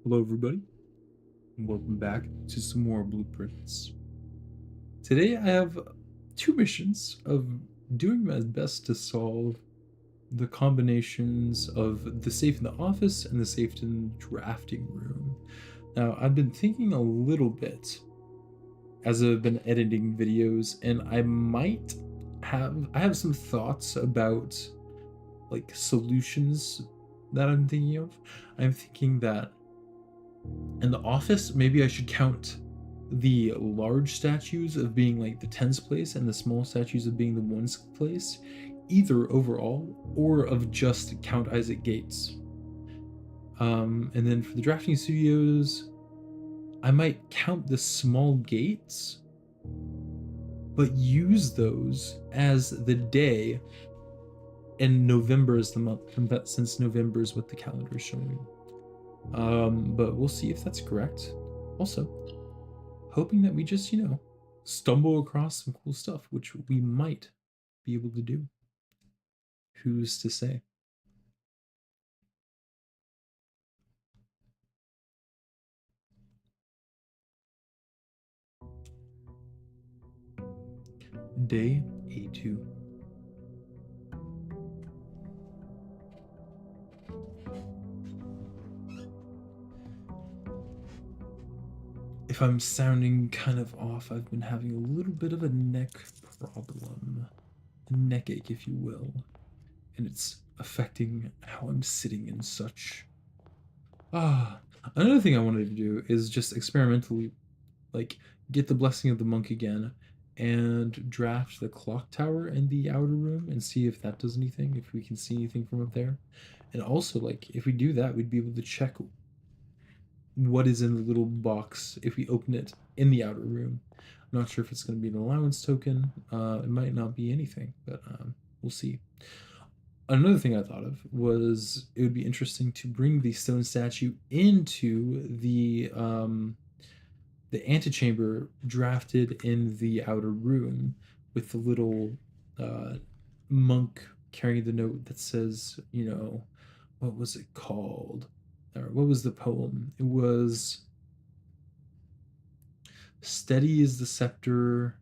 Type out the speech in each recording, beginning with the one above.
Hello, everybody, and welcome back to some more blueprints. Today, I have two missions of doing my best to solve the combinations of the safe in the office and the safe in the drafting room. Now, I've been thinking a little bit as I've been editing videos, and I have some thoughts about like solutions that I'm thinking of. I'm thinking that in the office, maybe I should count the large statues of being like the tens place and the small statues of being the ones place, either overall or of just Count Isaac Gates. And then for the drafting studios, I might count the small gates, but use those as the day, and November is the month, since November is what the calendar is showing. But we'll see if that's correct. Also, hoping that we just, stumble across some cool stuff, which we might be able to do. Who's to say? Day A2. If I'm sounding kind of off, I've been having a little bit of a neck problem. A neck ache, if you will. And it's affecting how I'm sitting and such. Another thing I wanted to do is just experimentally, like, get the blessing of the monk again and draft the clock tower in the outer room and see if that does anything, if we can see anything from up there. And also, like, if we do that, we'd be able to check what is in the little box if we open it in the outer room. I'm not sure if it's going to be an allowance token. It might not be anything, but we'll see. Another thing I thought of was it would be interesting to bring the stone statue into the antechamber drafted in the outer room with the little monk carrying the note that says, what was it called? Or what was the poem? It was steady is the scepter,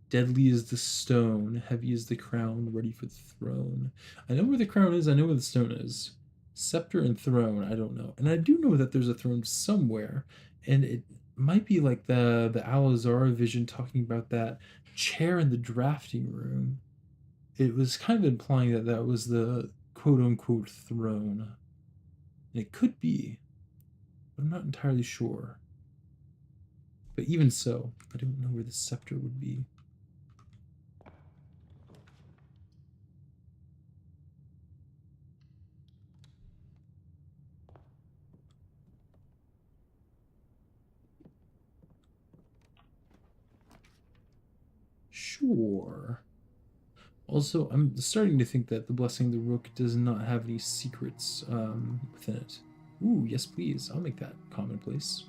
deadly is the stone, heavy is the crown, ready for the throne. I know where the crown is, I know where the stone is. Scepter and throne, I don't know. And I do know that there's a throne somewhere, and it might be like the Alazara vision talking about that chair in the drafting room. It was kind of implying that that was the quote-unquote throne. And it could be, but I'm not entirely sure. But even so, I don't know where the scepter would be. Sure. Also, I'm starting to think that the Blessing of the Rook does not have any secrets within it. Ooh, yes, please. I'll make that commonplace.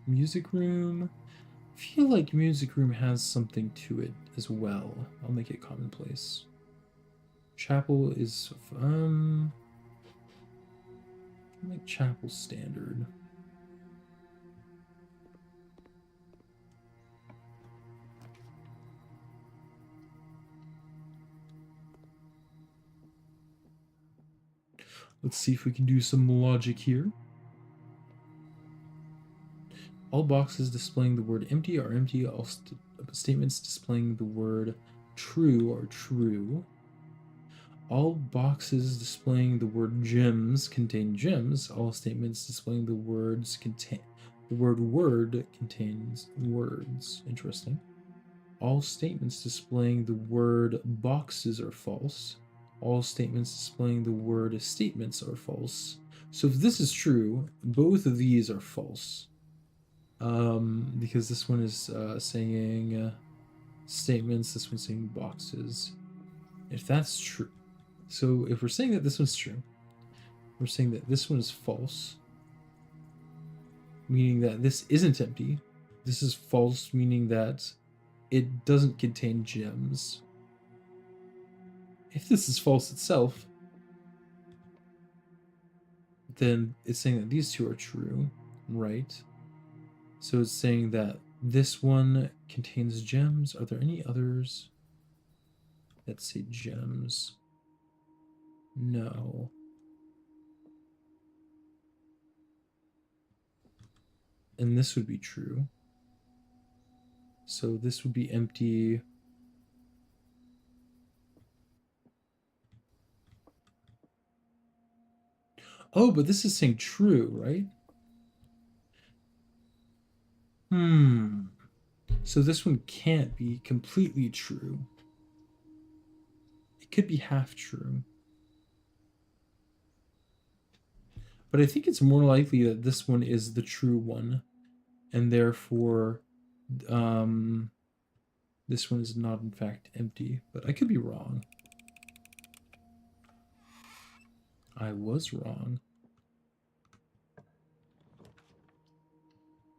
Music room. I feel like music room has something to it as well. I'll make it commonplace. Chapel is I'll make chapel standard. Let's see if we can do some logic here. All boxes displaying the word empty are empty. All statements displaying the word true are true. All boxes displaying the word gems contain gems. All statements displaying the word word contains words. Interesting. All statements displaying the word boxes are false. All statements displaying the word statements are false. So if this is true, both of these are false. Because this one is saying statements, this one's saying boxes. If that's true, so if we're saying that this one's true, we're saying that this one is false, meaning that this isn't empty. This is false, meaning that it doesn't contain gems. If this is false itself, then it's saying that these two are true, right? So it's saying that this one contains gems. Are there any others that say gems? No. And this would be true. So this would be empty. Oh, but this is saying true, right? So this one can't be completely true. It could be half true. But I think it's more likely that this one is the true one, and therefore this one is not in fact empty. But I could be wrong. I was wrong.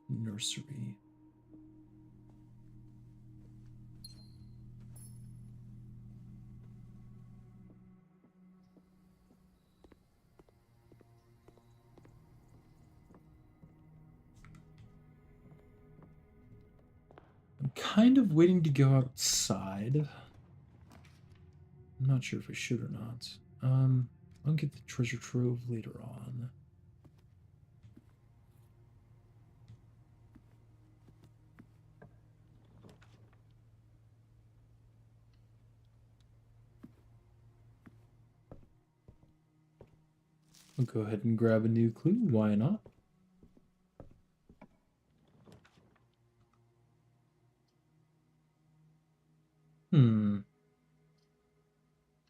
Nursery. I'm kind of waiting to go outside. I'm not sure if I should or not. I'll get the treasure trove later on. I'll go ahead and grab a new clue. Why not?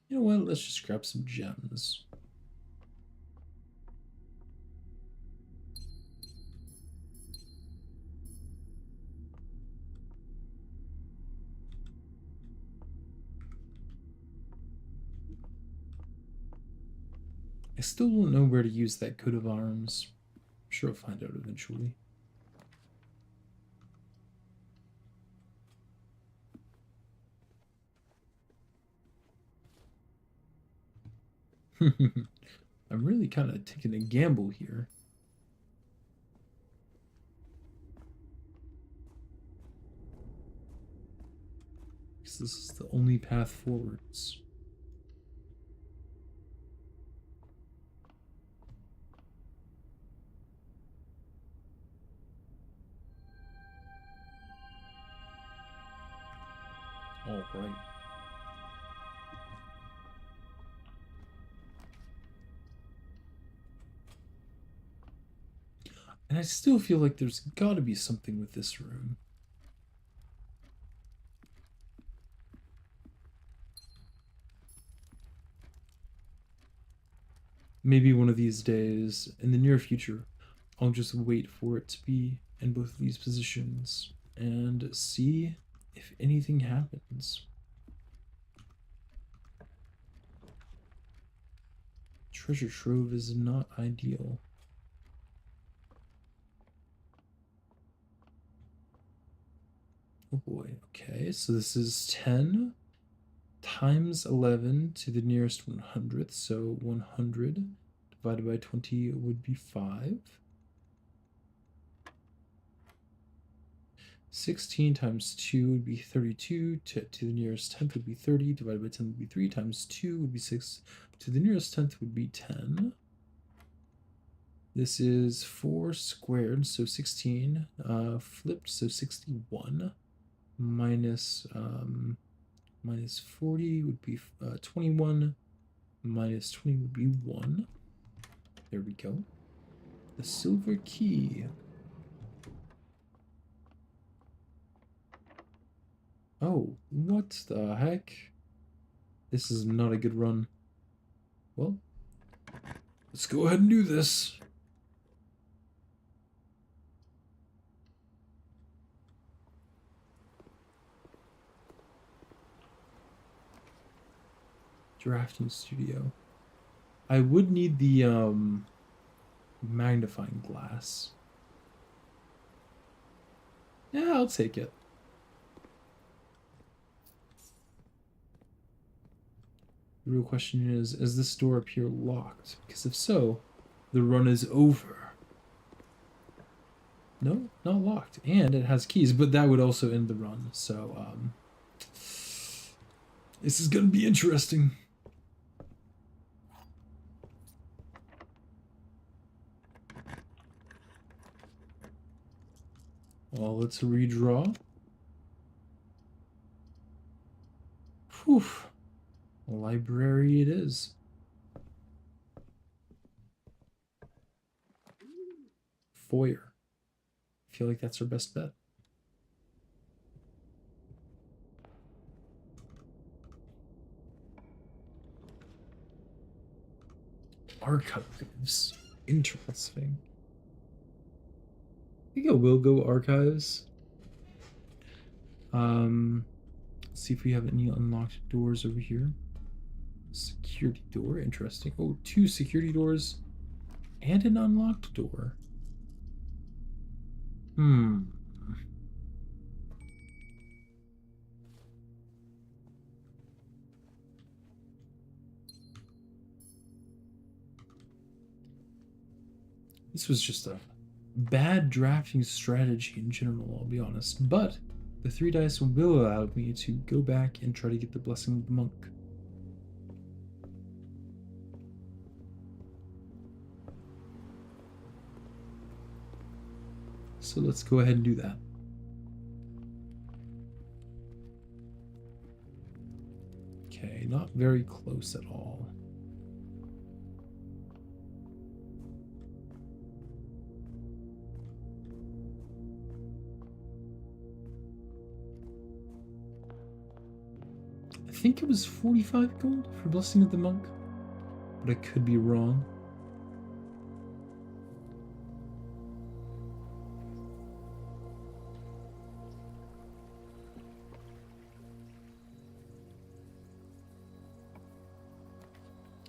You know what? Let's just grab some gems. I still don't know where to use that coat of arms. I'm sure I'll find out eventually. I'm really kind of taking a gamble here. Because this is the only path forwards. All right. And I still feel like there's got to be something with this room. Maybe one of these days, in the near future, I'll just wait for it to be in both of these positions and see if anything happens. Treasure trove is not ideal. Oh boy, okay, so this is 10 times 11 to the nearest 100th, so 100 divided by 20 would be 5. 16 times 2 would be 32, to the nearest 10th would be 30, divided by 10 would be 3, times 2 would be 6, to the nearest 10th would be 10. This is 4 squared, so 16, flipped, so 61, minus 40 would be 21, minus 20 would be 1. There we go. The silver key. Oh, what the heck? This is not a good run. Well, let's go ahead and do this. Drafting studio. I would need the magnifying glass. Yeah, I'll take it. The real question is this door up here locked? Because if so, The run is over. No, not locked. And it has keys, but that would also end the run. So, this is gonna be interesting. Well, let's redraw. Whew. Library it is. Foyer. I feel like that's our best bet. Archives. Interesting. I think I will go archives. Let's see if we have any unlocked doors over here. Security door, interesting. Oh, 2 security doors and an unlocked door. This was just a bad drafting strategy in general, I'll be honest. But the 3 dice will allow me to go back and try to get the Blessing of the Monk. So let's go ahead and do that. Okay, not very close at all. I think it was 45 gold for Blessing of the Monk, but I could be wrong.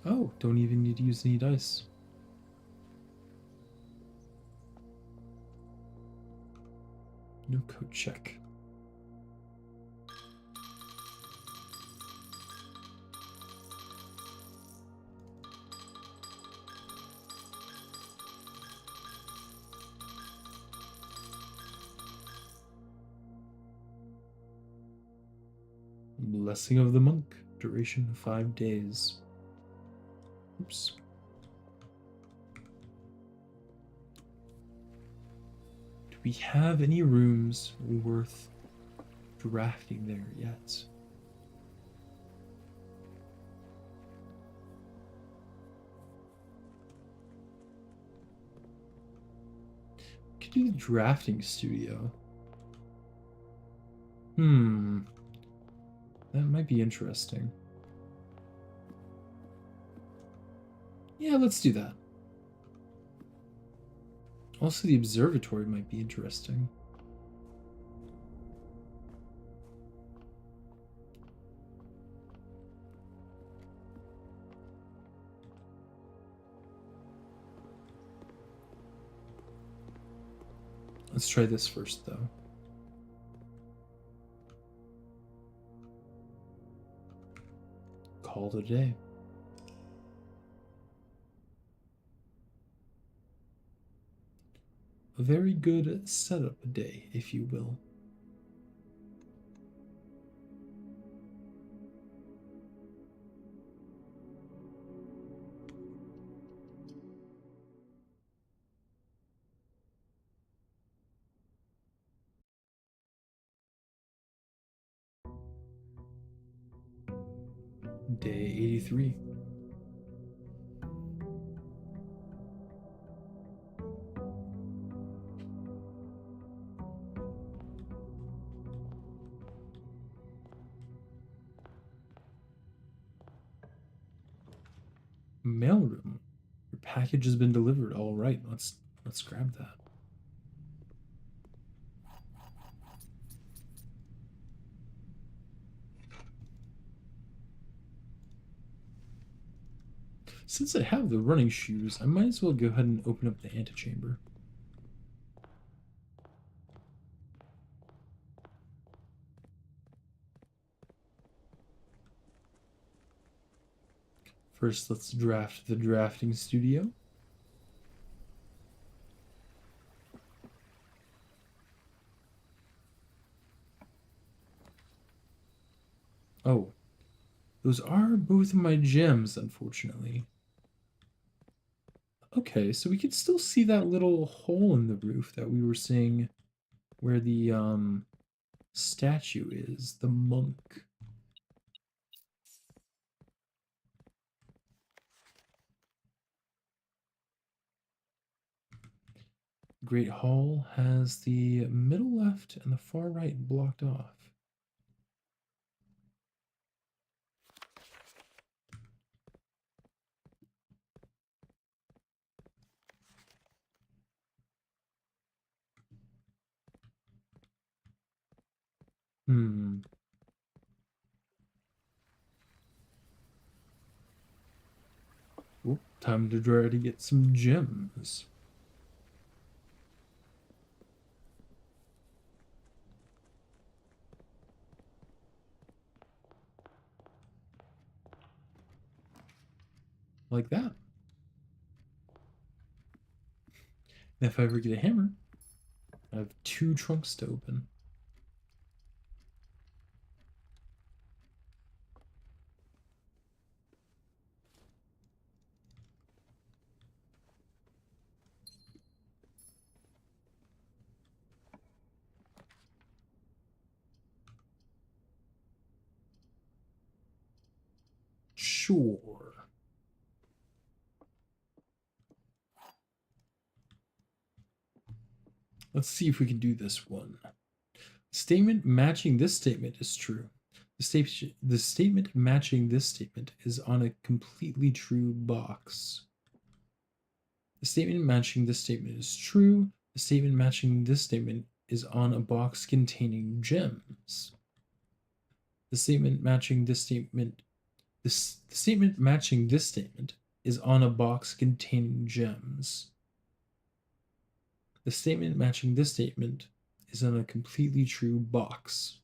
Oh, don't even need to use any dice. No code check. Blessing of the Monk, duration 5 days. Oops. Do we have any rooms worth drafting there yet? Could do the drafting studio. That might be interesting. Yeah, let's do that. Also, the observatory might be interesting. Let's try this first, though. Call it a day. A very good setup day, if you will. Day 83. Mailroom. Your package has been delivered. All right, let's grab that. Since I have the running shoes, I might as well go ahead and open up the antechamber. First, let's draft the drafting studio. Those are both of my gems, unfortunately. Okay, so we can still see that little hole in the roof that we were seeing where the statue is, the monk. Great Hall has the middle left and the far right blocked off. Hmm. Oop, time to try to get some gems. Like that. And if I ever get a hammer, I have 2 trunks to open. Sure. Let's see if we can do this one. Statement matching this statement is true. The statement matching this statement is on a completely true box. The statement matching this statement is true. The statement matching this statement is on a box containing gems. The statement matching this statement the statement matching this statement is on a box containing gems. The statement matching this statement is on a completely true box.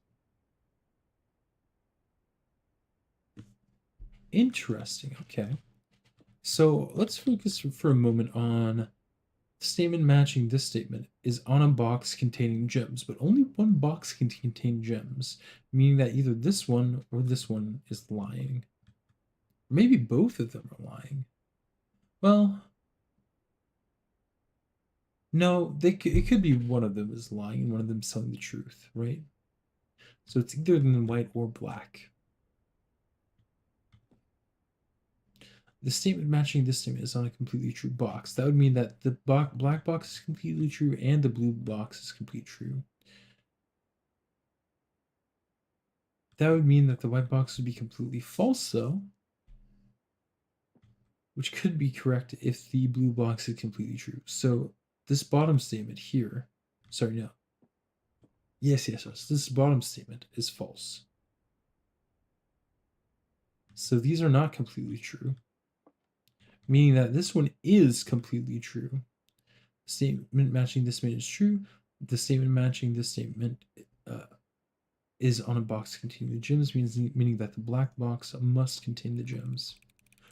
Interesting. Okay. So let's focus for a moment on the statement matching this statement is on a box containing gems, but only one box can contain gems, meaning that either this one or this one is lying. Maybe both of them are lying. Well, no, it could be one of them is lying and one of them is telling the truth, right? So it's either in white or black. The statement matching this statement is on a completely true box. That would mean that the black box is completely true and the blue box is completely true. That would mean that the white box would be completely false, though, which could be correct if the blue box is completely true. So this bottom statement here, sorry, no. Yes. This bottom statement is false. So these are not completely true, meaning that this one is completely true. Statement matching this statement is true. The statement matching this statement is on a box containing the gems, meaning that the black box must contain the gems.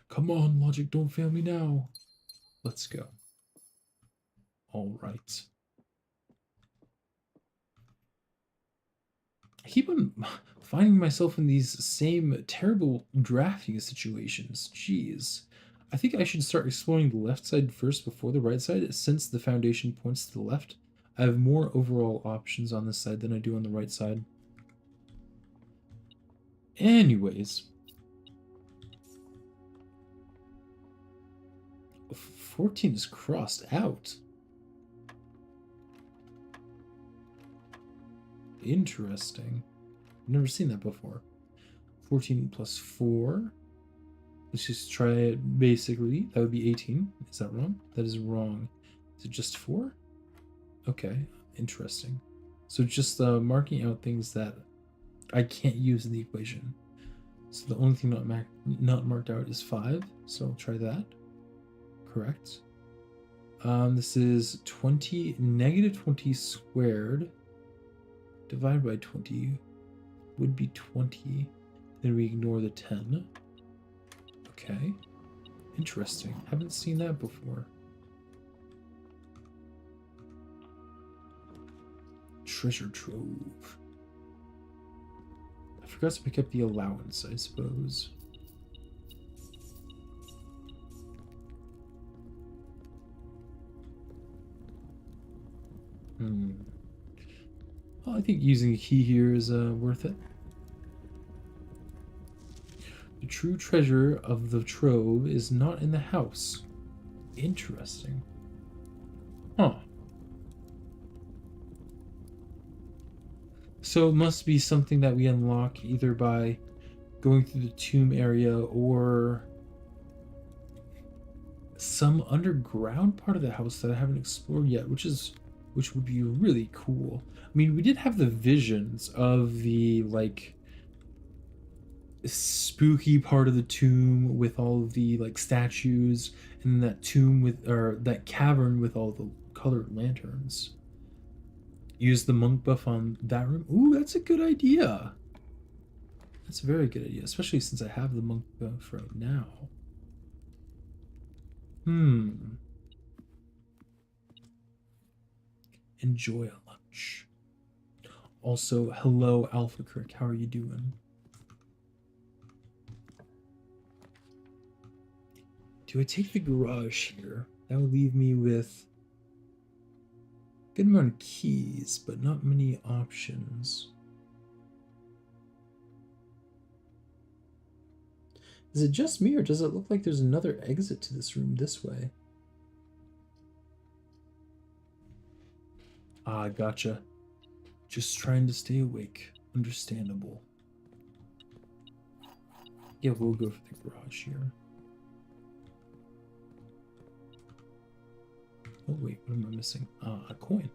Come on, logic, don't fail me now. Let's go. All right. I keep on finding myself in these same terrible drafting situations. Jeez. I think I should start exploring the left side first before the right side, since the foundation points to the left. I have more overall options on this side than I do on the right side. Anyways. 14 is crossed out. Interesting. I've never seen that before. 14 plus 4. Let's just try it basically. That would be 18. Is that wrong? That is wrong. Is it just 4? Okay, interesting. So just marking out things that I can't use in the equation. So the only thing not marked out is 5. So I'll try that. Correct. This is 20, negative 20 squared divided by 20 would be 20. Then we ignore the 10. Okay. Interesting. Haven't seen that before. Treasure trove. I forgot to pick up the allowance, I suppose. Well, I think using a key here is worth it. The true treasure of the trove is not in the house. Interesting. Huh. So it must be something that we unlock either by going through the tomb area or some underground part of the house that I haven't explored yet, which would be really cool. I mean, we did have the visions of the like spooky part of the tomb with all of the like statues and that tomb with or that cavern with all the colored lanterns. Use the monk buff on that room. Ooh, that's a good idea. That's a very good idea, especially since I have the monk buff right now. Enjoy a lunch. Also, hello, Alpha Crick. How are you doing? Do I take the garage here? That would leave me with a good amount of keys, but not many options. Is it just me, or does it look like there's another exit to this room this way? Ah, gotcha. Just trying to stay awake. Understandable. Yeah, we'll go for the garage here. Oh, wait, what am I missing? A coin.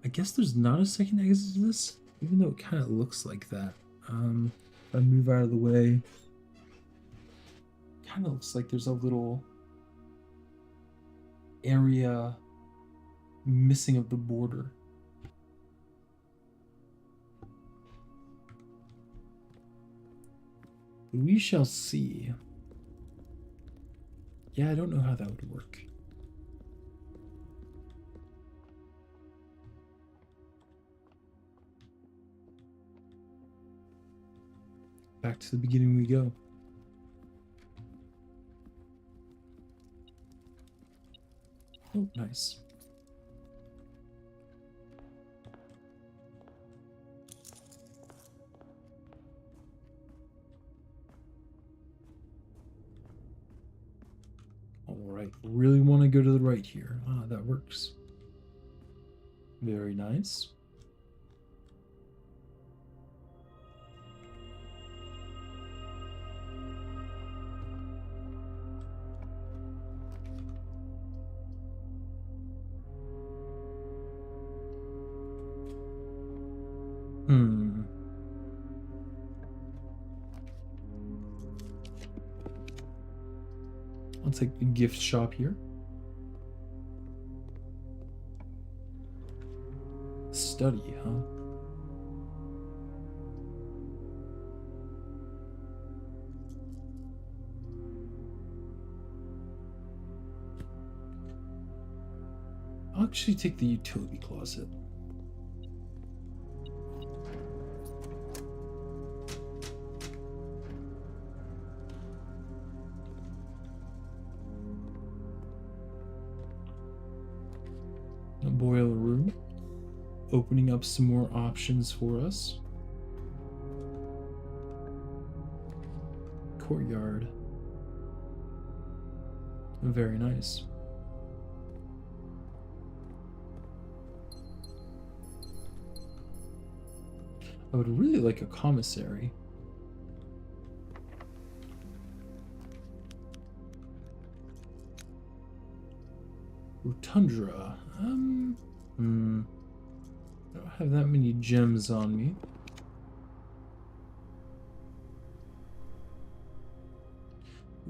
I guess there's not a second exit to this, even though it kind of looks like that. If I move out of the way, kind of looks like there's a little area missing of the border. But we shall see. Yeah, I don't know how that would work. Back to the beginning we go. Oh, nice. All right, really want to go to the right here. Ah, that works. Very nice. I'll take the gift shop here. Study, huh? I'll actually take the utility closet. A boiler room, opening up some more options for us. Courtyard. Very nice. I would really like a commissary. Rotundra. I don't have that many gems on me.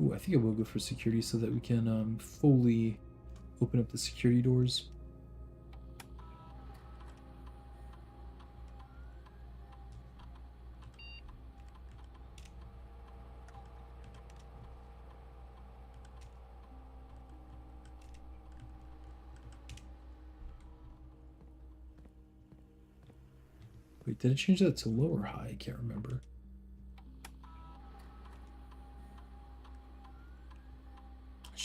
Ooh, I think I will go for security so that we can fully open up the security doors. Wait, did I change that to low or high? I can't remember.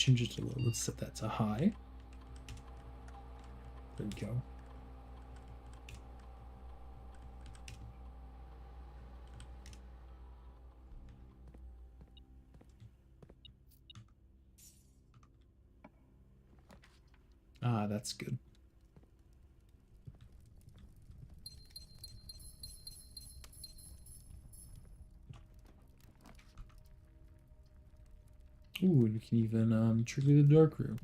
change it to low. Let's set that to high. There we go. Ah, that's good. Ooh, and we can even trigger the dark room.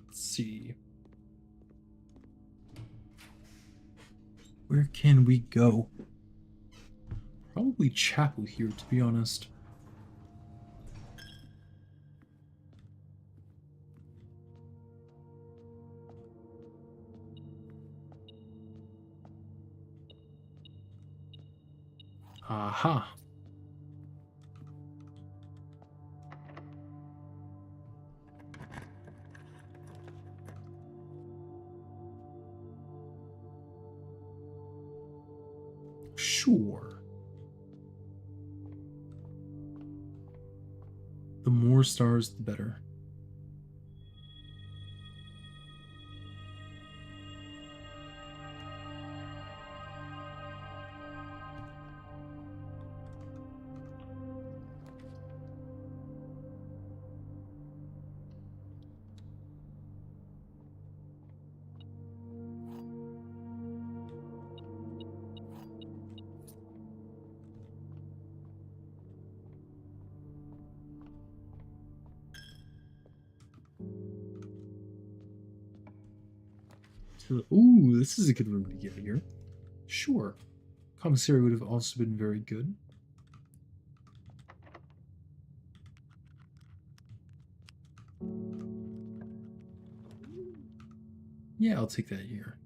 Let's see. Where can we go? Probably chapel here, to be honest. Aha. Sure. The more stars, the better. Ooh, this is a good room to get here. Sure. Commissary would have also been very good. Yeah, I'll take that here.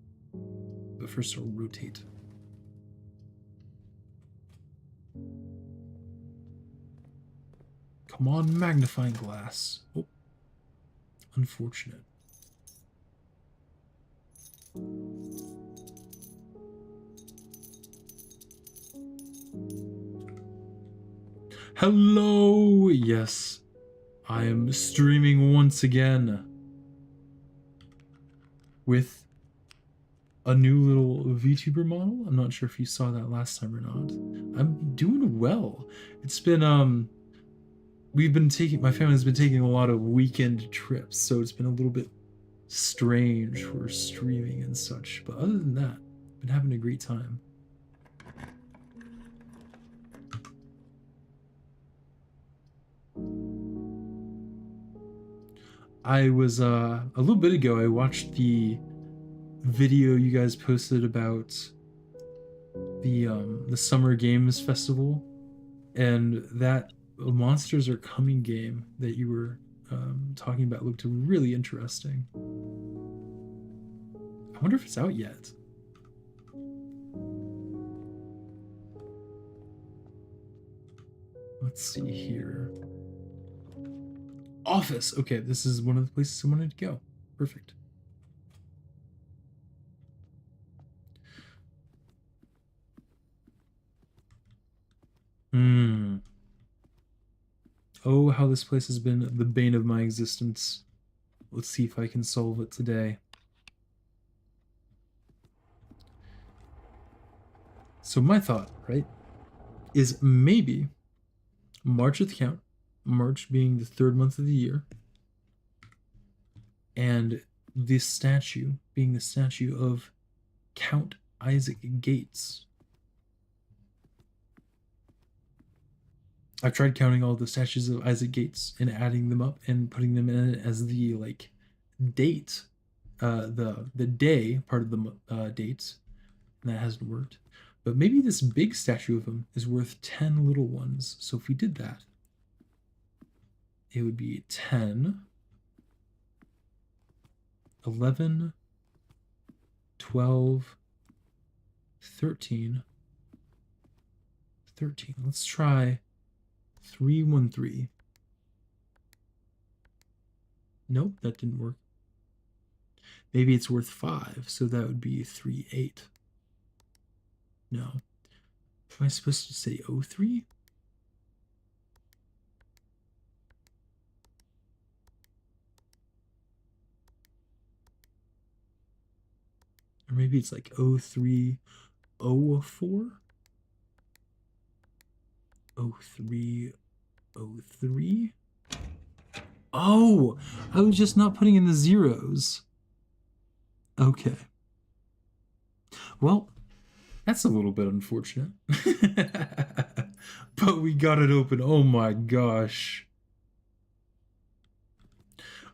But first I'll rotate. Come on, magnifying glass. Oh, unfortunate. Hello! Yes, I am streaming once again with a new little VTuber model. I'm not sure if you saw that last time or not. I'm doing well. It's been my family's been taking a lot of weekend trips, so it's been a little bit strange for streaming and such. But other than that, I've been having a great time. I was a little bit ago I watched the video you guys posted about the Summer Games Festival, and that Monsters Are Coming game that you were talking about looked really interesting. I wonder if it's out yet. Let's see here. Office. Okay, this is one of the places I wanted to go. Perfect. Hmm. Oh, how this place has been the bane of my existence. Let's see if I can solve it today. So my thought, right, is maybe March at the count, March being the third month of the year, and this statue being the statue of Count Isaac Gates. I've tried counting all the statues of Isaac Gates and adding them up and putting them in as the like date, the day part of the dates, and that hasn't worked. But maybe this big statue of him is worth 10 little ones. So if we did that, it would be 10, 11, 12, 13, 13. Let's try 313. Nope, that didn't work. Maybe it's worth 5, so that would be 38. No. Am I supposed to say 03? Or maybe it's like 0304? 0303? Oh, I was just not putting in the zeros. Okay. Well, that's a little bit unfortunate. But we got it open. Oh my gosh.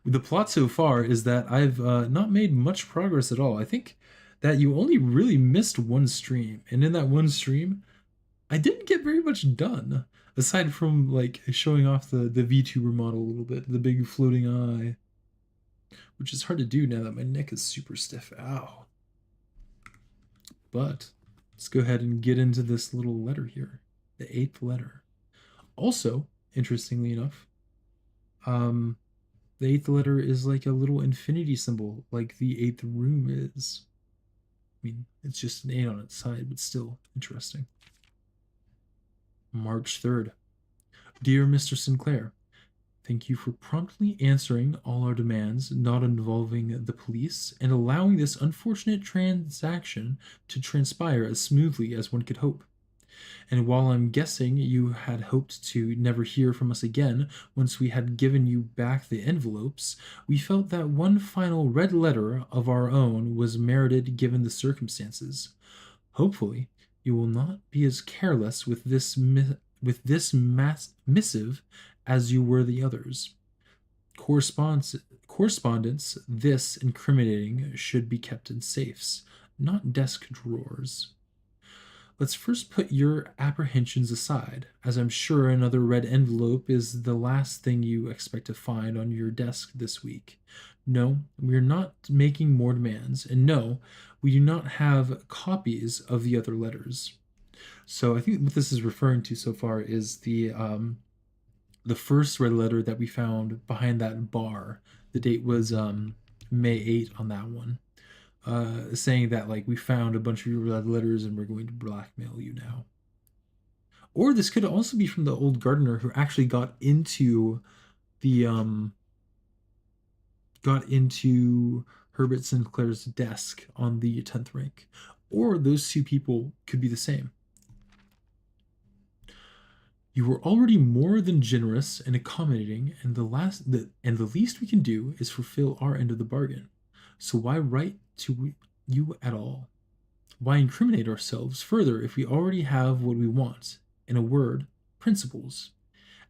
The plot so far is that I've not made much progress at all. I think that you only really missed one stream. And in that one stream, I didn't get very much done. Aside from like showing off the VTuber model a little bit, the big floating eye. Which is hard to do now that my neck is super stiff. Ow. But let's go ahead and get into this little letter here. The 8th letter. Also, interestingly enough, the 8th letter is like a little infinity symbol, like the 8th room is. I mean, it's just an 8 on its side, but still interesting. March 3rd. Dear Mr. Sinclair, thank you for promptly answering all our demands not involving the police and allowing this unfortunate transaction to transpire as smoothly as one could hope. And while I'm guessing you had hoped to never hear from us again once we had given you back the envelopes, we felt that one final red letter of our own was merited given the circumstances. Hopefully, you will not be as careless with this missive as you were the others. Correspondence this incriminating should be kept in safes, not desk drawers. Let's first put your apprehensions aside, as I'm sure another red envelope is the last thing you expect to find on your desk this week. No, we are not making more demands, and no, we do not have copies of the other letters. So I think what this is referring to so far is the first red letter that we found behind that bar. The date was May 8 on that one. Saying that like we found a bunch of your red letters and we're going to blackmail you now. Or this could also be from the old gardener who actually got into the Herbert Sinclair's desk on the 10th rank. Or those two people could be the same. You were already more than generous and accommodating, and the least we can do is fulfill our end of the bargain. So why write to you at all? Why incriminate ourselves further if we already have what we want? In a word, principles.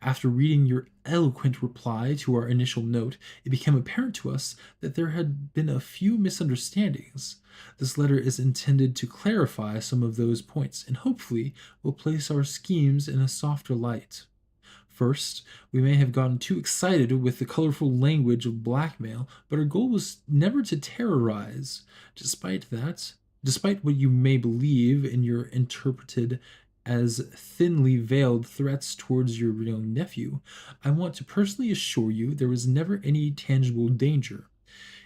After reading your eloquent reply to our initial note, it became apparent to us that there had been a few misunderstandings. This letter is intended to clarify some of those points and hopefully will place our schemes in a softer light. First, we may have gotten too excited with the colorful language of blackmail, but our goal was never to terrorize. Despite what you may believe in your interpreted as thinly veiled threats towards your young nephew, I want to personally assure you there was never any tangible danger.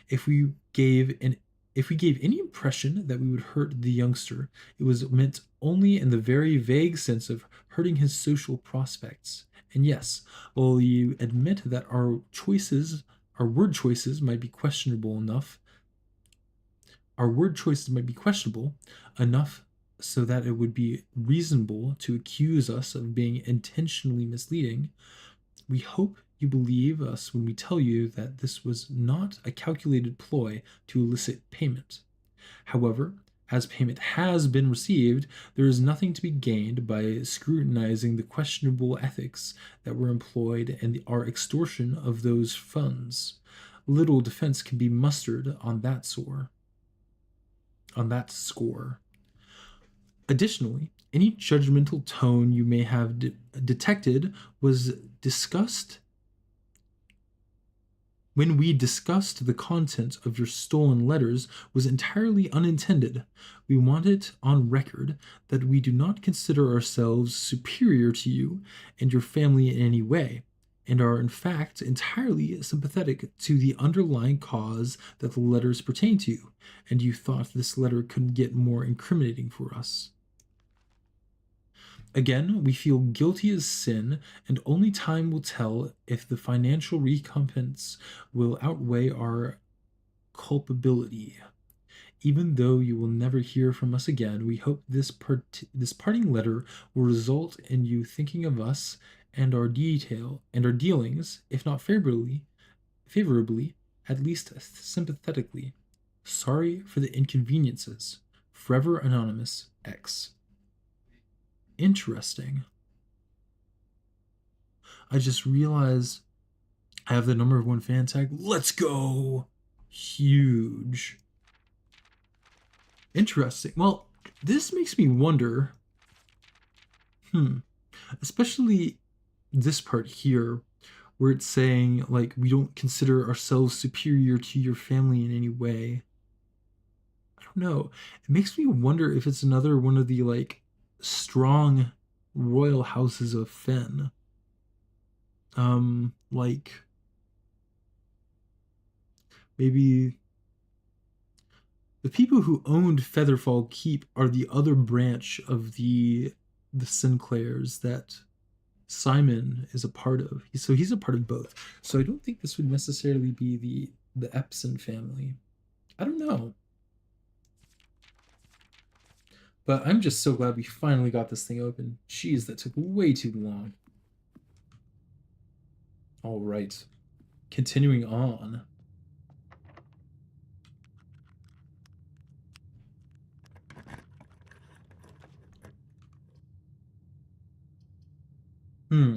If we gave any impression that we would hurt the youngster, it was meant only in the very vague sense of hurting his social prospects. And yes, while you admit that our word choices might be questionable enough, so that it would be reasonable to accuse us of being intentionally misleading, we hope you believe us when we tell you that this was not a calculated ploy to elicit payment. However, as payment has been received, there is nothing to be gained by scrutinizing the questionable ethics that were employed and our extortion of those funds. Little defense can be mustered on that score. Additionally, any judgmental tone you may have detected was disgust When we discussed the content of your stolen letters was entirely unintended. We want it on record that we do not consider ourselves superior to you and your family in any way, and are in fact entirely sympathetic to the underlying cause that the letters pertain to, and you thought this letter couldn't get more incriminating for us. Again, we feel guilty as sin, and only time will tell if the financial recompense will outweigh our culpability. Even though you will never hear from us again, we hope this parting letter will result in you thinking of us and our dealings, if not favorably, at least sympathetically. Sorry for the inconveniences. Forever Anonymous X. Interesting. I just realized I have the number one fan tag. Let's go! Huge. Interesting. Well, this makes me wonder. Especially this part here, where it's saying, like, we don't consider ourselves superior to your family in any way. I don't know. It makes me wonder if it's another one of the, like, strong royal houses of Fen. Like, maybe the people who owned Featherfall Keep are the other branch of the Sinclairs that Simon is a part of. So he's a part of both. So I don't think this would necessarily be the Epson family. I don't know. But I'm just so glad we finally got this thing open. Jeez, that took way too long. All right. Continuing on.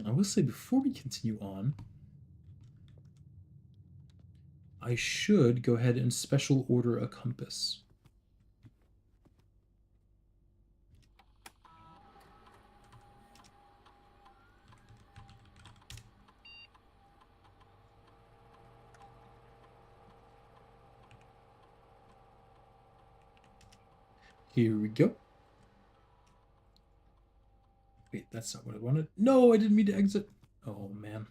I will say before we continue on, I should go ahead and special order a compass. Here we go. Wait, that's not what I wanted. No, I didn't mean to exit. Oh, man.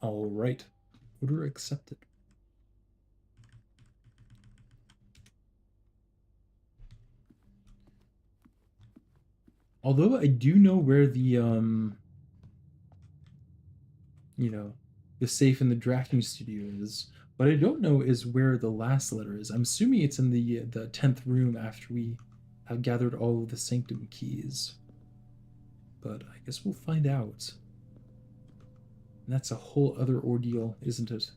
All right. Order accepted. Although I do know where the the safe in the drafting studio is, what I don't know is where the last letter is. I'm assuming it's in the 10th room after we have gathered all of the sanctum keys. But I guess we'll find out. And that's a whole other ordeal, isn't it?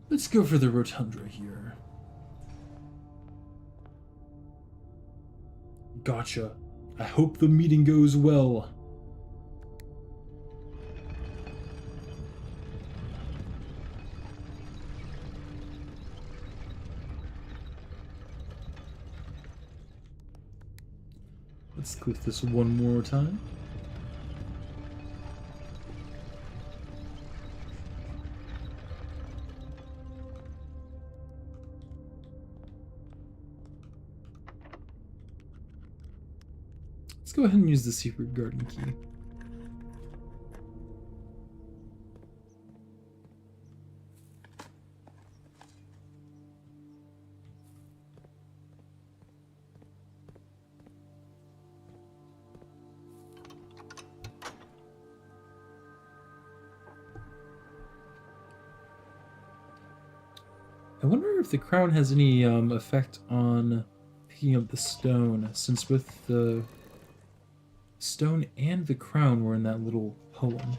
Let's go for the rotundra here. Gotcha. I hope the meeting goes well. Let's click this one more time. Let's go ahead and use the secret garden key. I wonder if the crown has any effect on picking up the stone, since both the stone and the crown were in that little poem.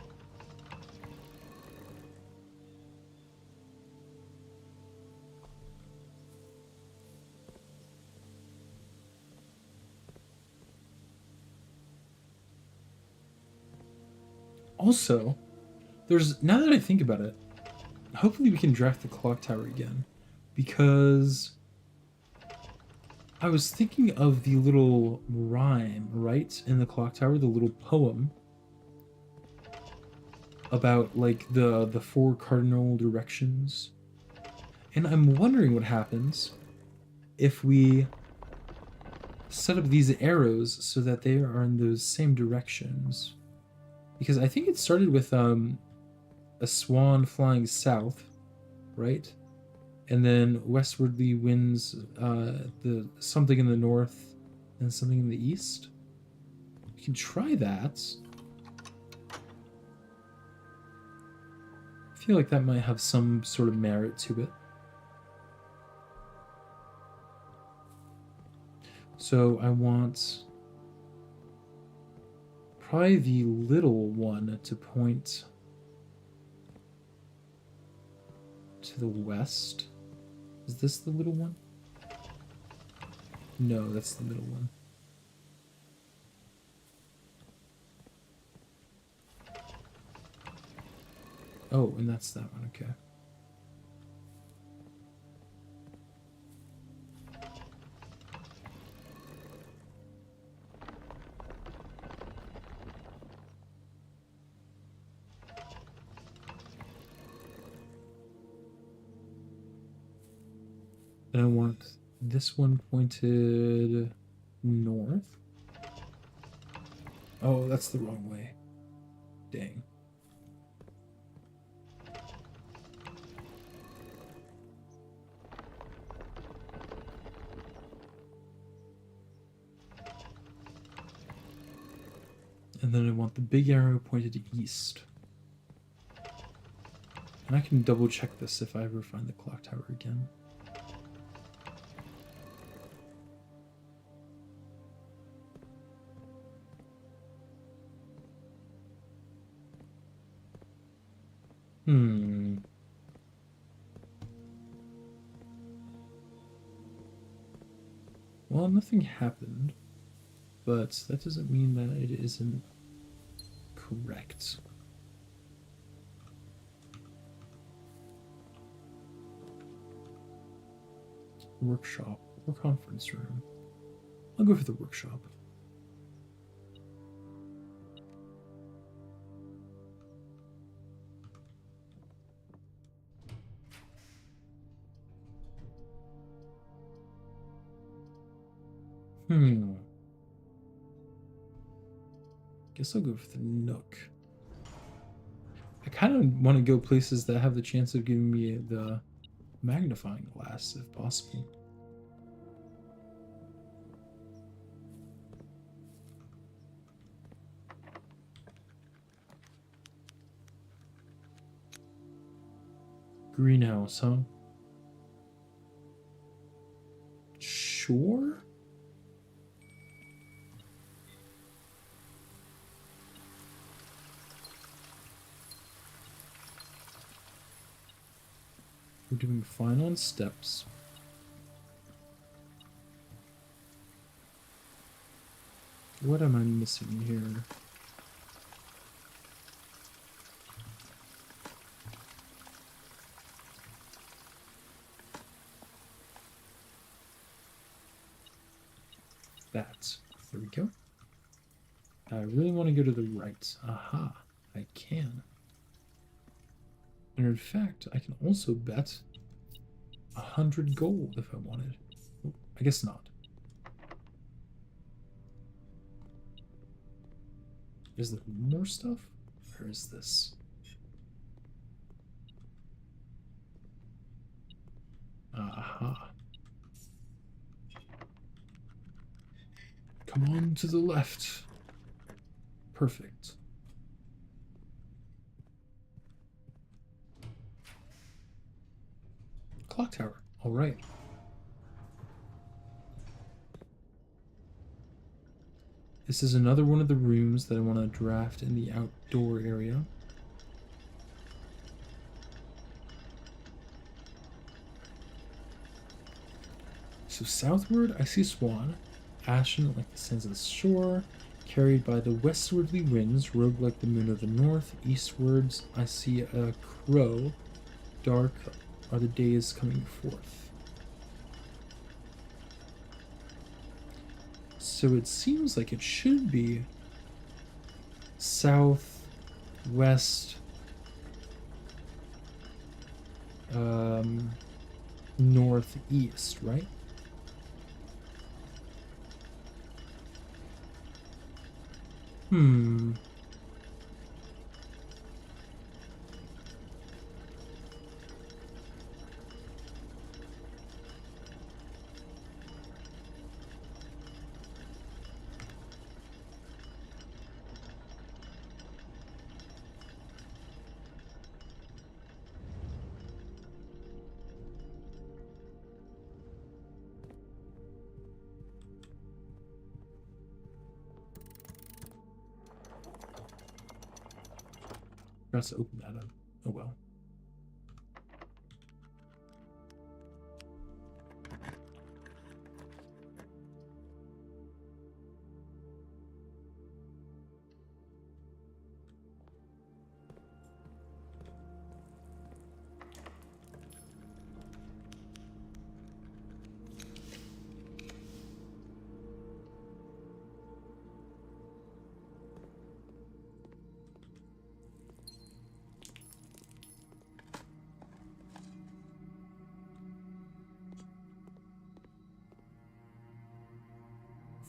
Also, now that I think about it, hopefully we can draft the clock tower again, because I was thinking of the little rhyme, right, in the clock tower, the little poem about like the four cardinal directions. And I'm wondering what happens if we set up these arrows so that they are in those same directions. Because I think it started with a swan flying south, right? And then westwardly winds the something in the north and something in the east. We can try that. I feel like that might have some sort of merit to it. So I want probably the little one to point to the west. Is this the little one? No, that's the middle one. Oh, and that's that one, okay. And I want this one pointed north. Oh, that's the wrong way. Dang. And then I want the big arrow pointed east. And I can double check this if I ever find the clock tower again. Well, nothing happened, but that doesn't mean that it isn't correct. Workshop or conference room. I'll go for the workshop. Guess I'll go for the Nook. I kind of want to go places that have the chance of giving me the magnifying glass, if possible. Greenhouse, huh? Sure? We're doing fine on steps. What am I missing here? That. There we go. I really want to go to the right. Aha, I can. And in fact, I can also bet 100 gold if I wanted. Oh, I guess not. Is there more stuff? Where is this? Aha. Come on to the left. Perfect. Clock tower. All right. This is another one of the rooms that I want to draft in the outdoor area. So southward, I see Swan. Ashen, like the sands of the shore. Carried by the westwardly winds, rogue like the moon of the north. Eastwards, I see a crow. Dark are the days coming forth. So it seems like it should be south, west, northeast, right? Hmm. Forgot to open that up. Oh well.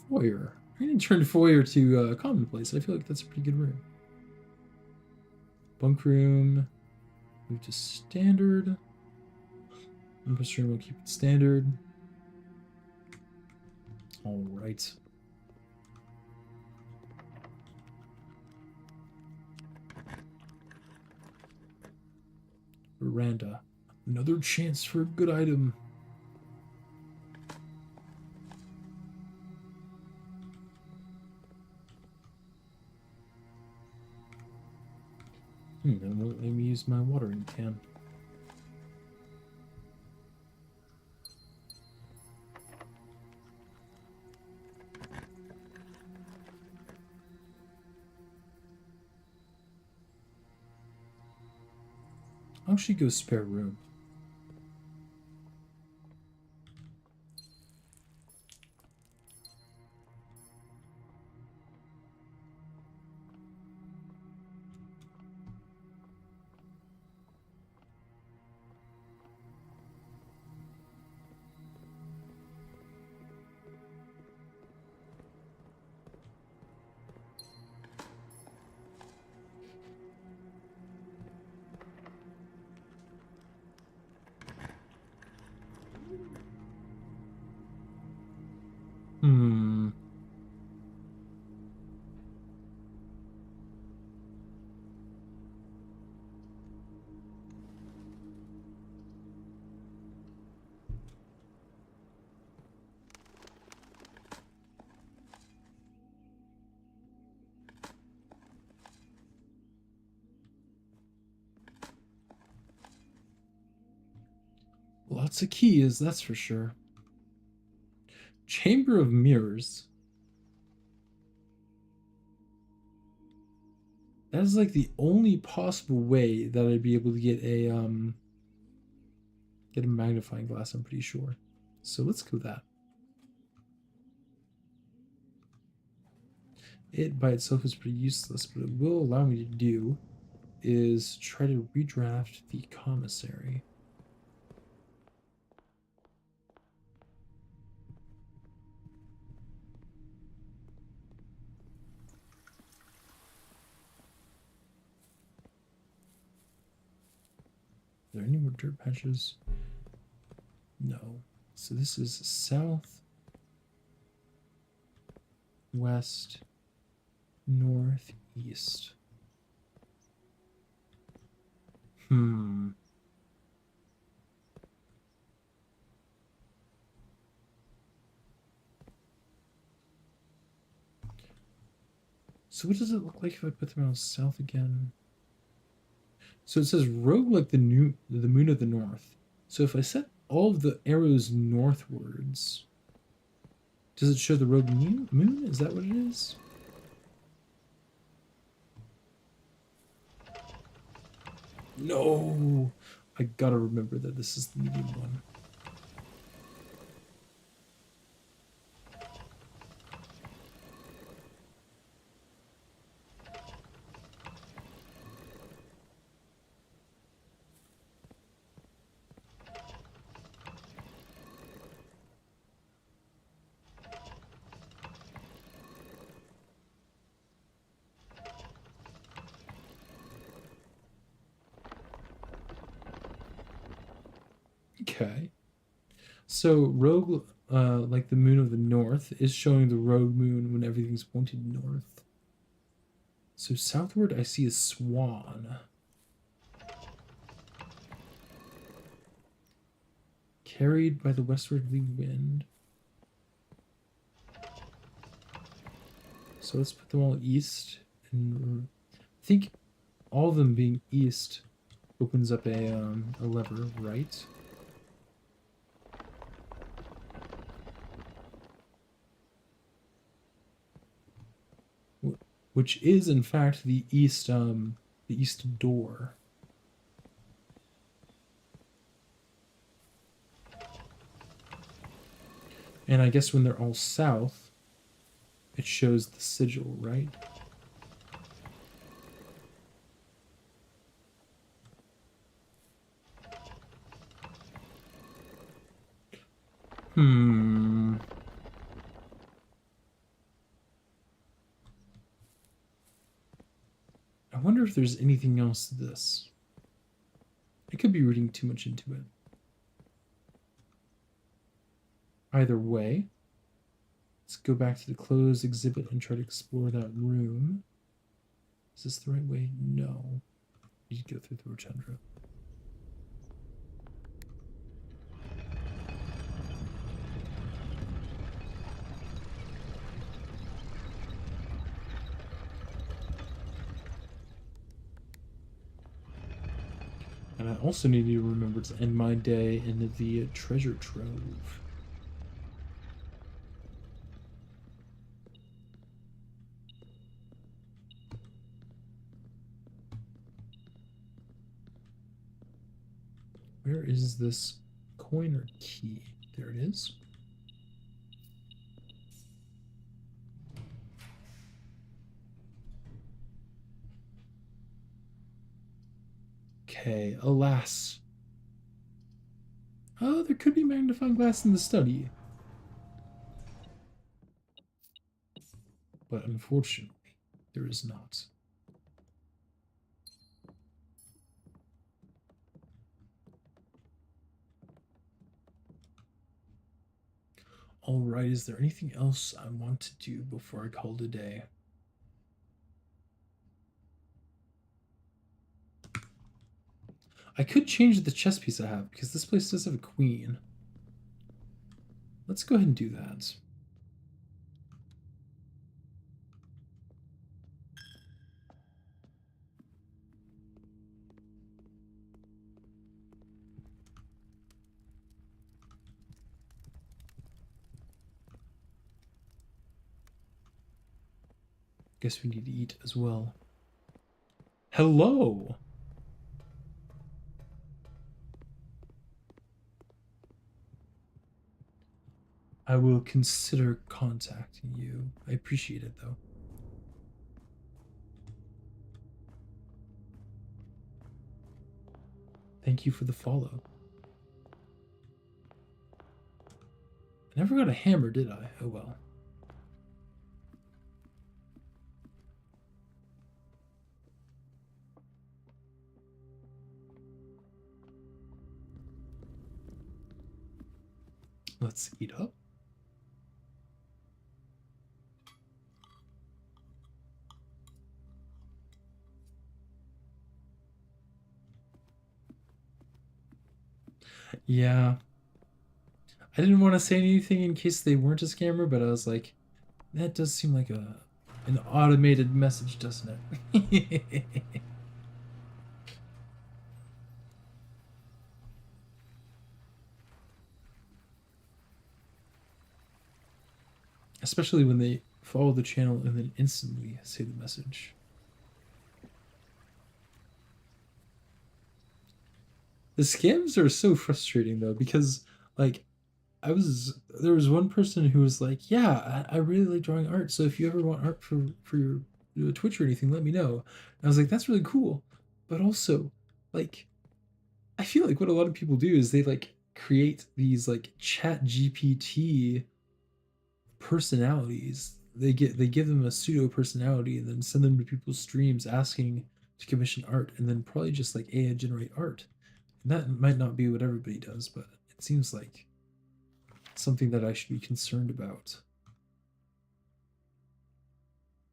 Foyer. I'm gonna turn foyer to commonplace. I feel like that's a pretty good room. Bunk room. Move to standard. Breakfast room, we'll keep it standard. All right. Veranda. Another chance for a good item. Let me use my watering can. I'll actually go spare room. Hmm. Lots of keys, that's for sure. Chamber of Mirrors. That is like the only possible way that I'd be able to get a magnifying glass, I'm pretty sure. So let's go with that. It by itself is pretty useless, but it will allow me to do is try to redraft the commissary. Are there any more dirt patches? No. So this is south, west, northeast. Hmm. So what does it look like if I put them on south again? So it says rogue like the moon of the north. So if I set all of the arrows northwards, does it show the rogue moon? Is that what it is? No! I gotta remember that this is the medium one. Okay. So rogue, like the moon of the north, is showing the rogue moon when everything's pointed north. So southward, I see a swan. Carried by the westwardly wind. So let's put them all east. And I think all of them being east opens up a lever, right? Which is in fact the east door. And I guess when they're all south, it shows the sigil, right? I wonder if there's anything else to this. I could be reading too much into it. Either way, let's go back to the closed exhibit and try to explore that room. Is this the right way? No. You go through the rotunda. And I also need to remember to end my day in the treasure trove. Where is this coin or key? There it is. Okay, alas. Oh, there could be magnifying glass in the study. But unfortunately, there is not. All right, is there anything else I want to do before I call it a day? I could change the chess piece I have because this place does have a queen. Let's go ahead and do that. Guess we need to eat as well. Hello! I will consider contacting you. I appreciate it, though. Thank you for the follow. I never got a hammer, did I? Oh well. Let's eat up. Yeah. I didn't want to say anything in case they weren't a scammer, but I was like, that does seem like an automated message, doesn't it? Especially when they follow the channel and then instantly say the message. The scams are so frustrating though because like there was one person who was like, "Yeah, I really like drawing art. So if you ever want art for your Twitch or anything, let me know." And I was like, "That's really cool," but also, like, I feel like what a lot of people do is they like create these like Chat GPT personalities. They give them a pseudo personality and then send them to people's streams asking to commission art, and then probably just like AI generate art. And that might not be what everybody does, but it seems like something that I should be concerned about.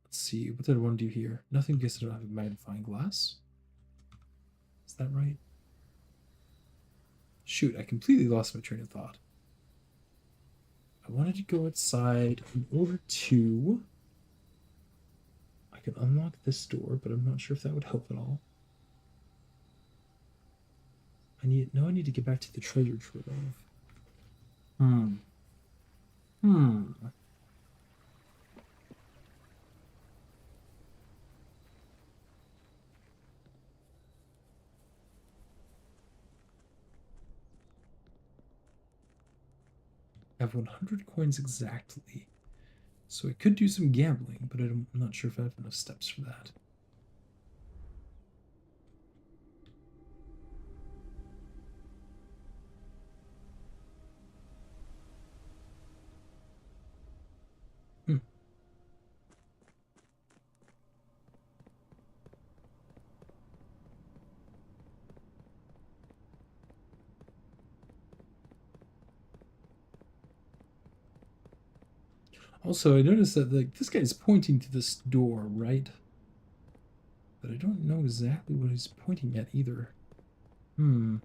Let's see, what did I want to do here? Nothing because I don't have a magnifying glass. Is that right? Shoot, I completely lost my train of thought. I wanted to go outside in order to... I can unlock this door, but I'm not sure if that would help at all. I need to get back to the treasure trove. Hmm. Hmm. I have 100 coins exactly. So I could do some gambling, but I'm not sure if I have enough steps for that. Hmm. Also, I noticed that like this guy's pointing to this door, right? But I don't know exactly what he's pointing at either. Hmm.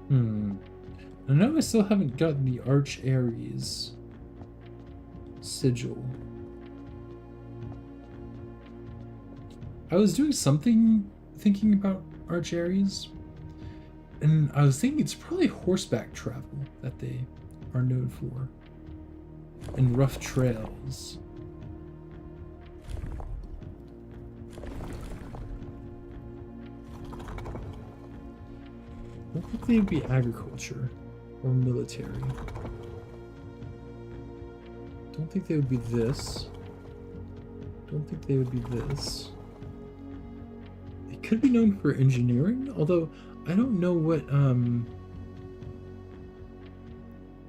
Hmm. I know I still haven't gotten the Arch Ares sigil. I was doing something thinking about Arch Ares, and I was thinking it's probably horseback travel that they are known for, and rough trails. I don't think they would be agriculture or military. Don't think they would be this. Don't think they would be this. They could be known for engineering, although I don't know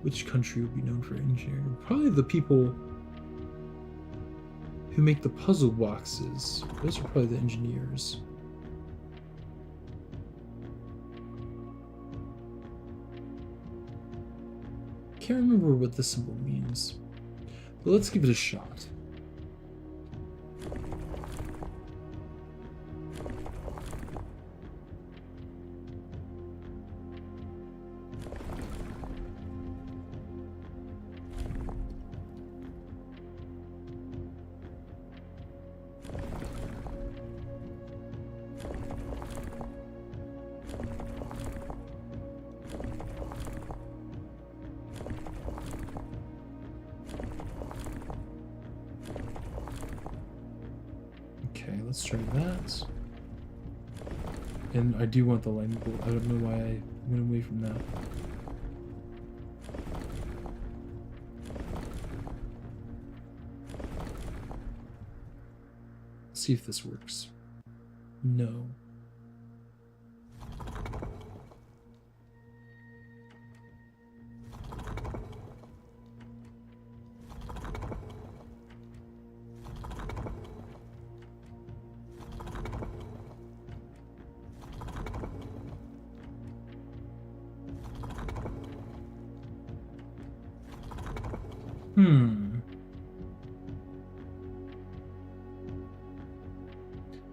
which country would be known for engineering. Probably the people who make the puzzle boxes. Those are probably the engineers. Can't remember what this symbol means, but let's give it a shot. Okay, let's try that. And I do want the lightning bolt. I don't know why I went away from that. Let's see if this works. No.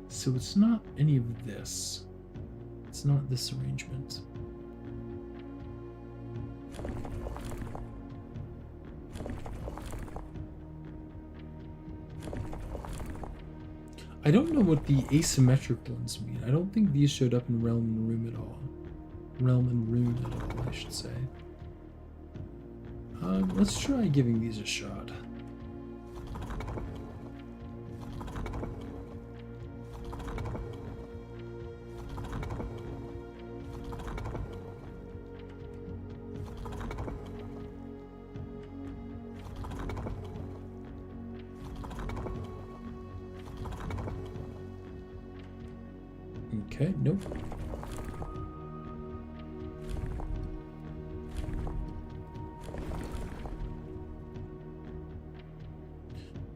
So it's not any of this. It's not this arrangement. I don't know what the asymmetric ones mean. I don't think these showed up in Realm and Room at all. Realm and Rune at all, I should say. Let's try giving these a shot. Okay, nope.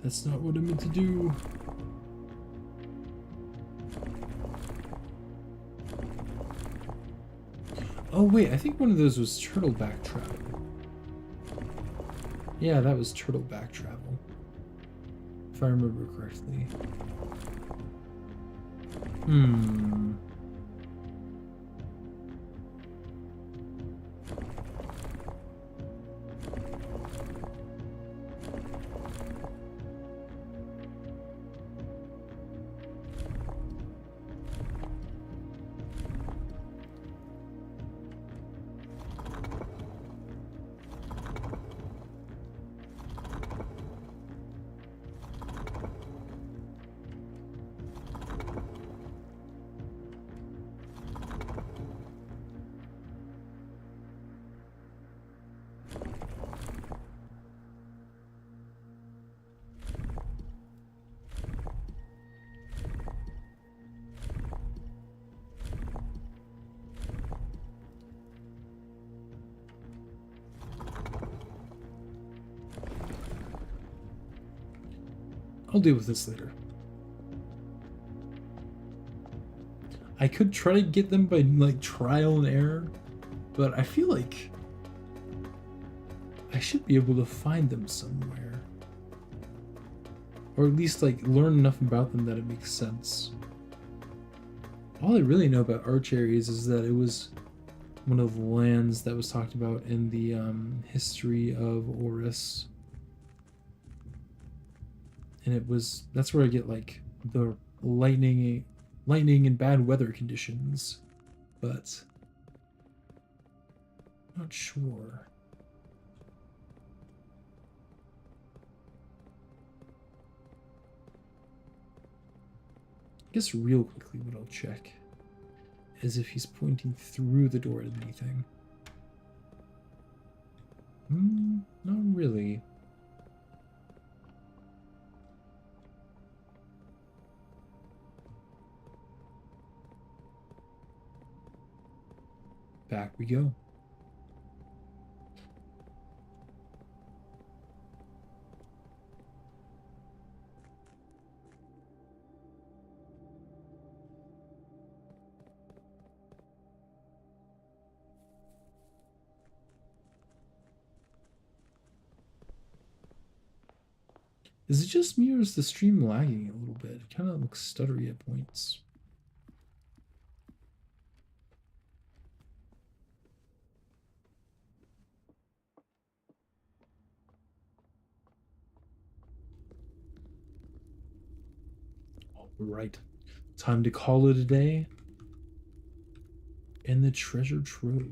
That's not what I meant to do. Oh wait, I think one of those was turtleback travel. Yeah, that was turtleback travel. If I remember correctly. Hmm. I'll deal with this later. I could try to get them by like trial and error, but I feel like I should be able to find them somewhere. Or at least like learn enough about them that it makes sense. All I really know about Archaries is that it was one of the lands that was talked about in the history of Oris. And that's where I get like the lightning and bad weather conditions, but not sure. I guess real quickly what I'll check is if he's pointing through the door at anything. Not really. Back we go. Is it just me or is the stream lagging a little bit? It kind of looks stuttery at points. All right. Time to call it a day. And the treasure trove.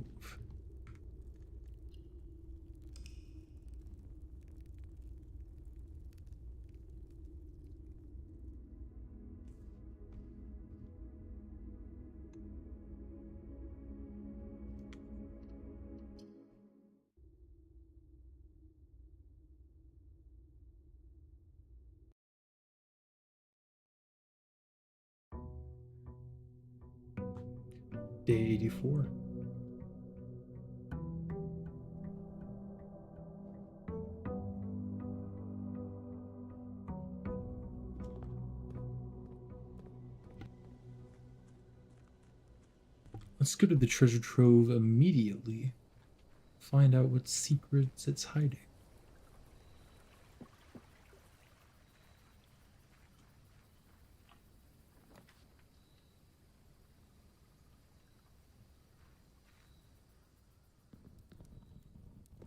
Day 84. Let's go to the treasure trove immediately. Find out what secrets it's hiding.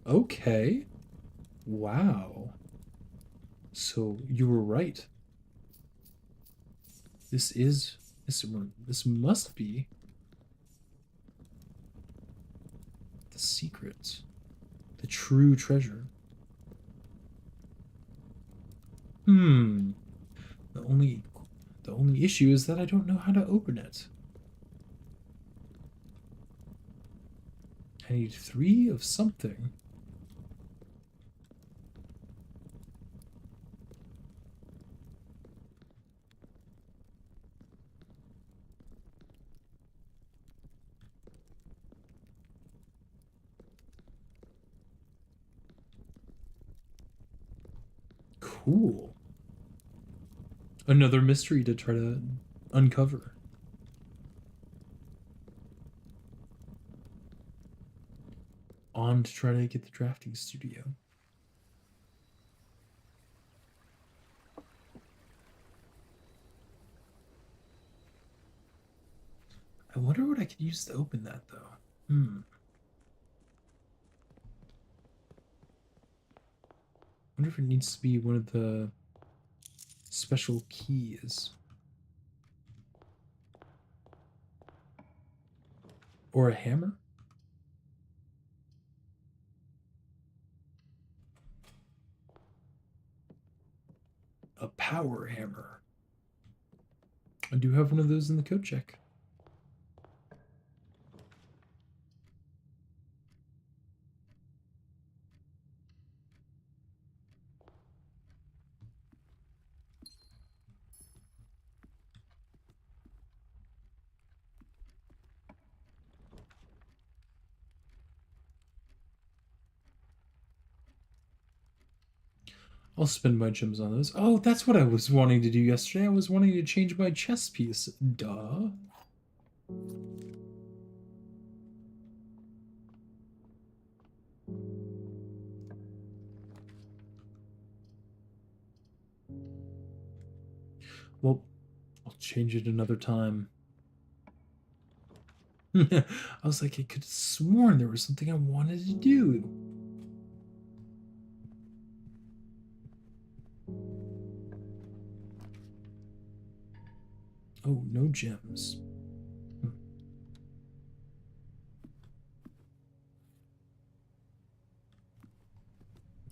Okay. Wow. So you were right. This must be the secret. The true treasure. Hmm. The only issue is that I don't know how to open it. I need 3 of something. Cool. Another mystery to try to uncover. On to try to get the drafting studio. I wonder what I could use to open that, though. Wonder if it needs to be one of the special keys. Or a hammer? A power hammer. I do have one of those in the code check. I'll spend my gems on those. Oh, that's what I was wanting to do yesterday. I was wanting to change my chess piece. Duh. Well, I'll change it another time. I was like, I could have sworn there was something I wanted to do. Oh, no gems.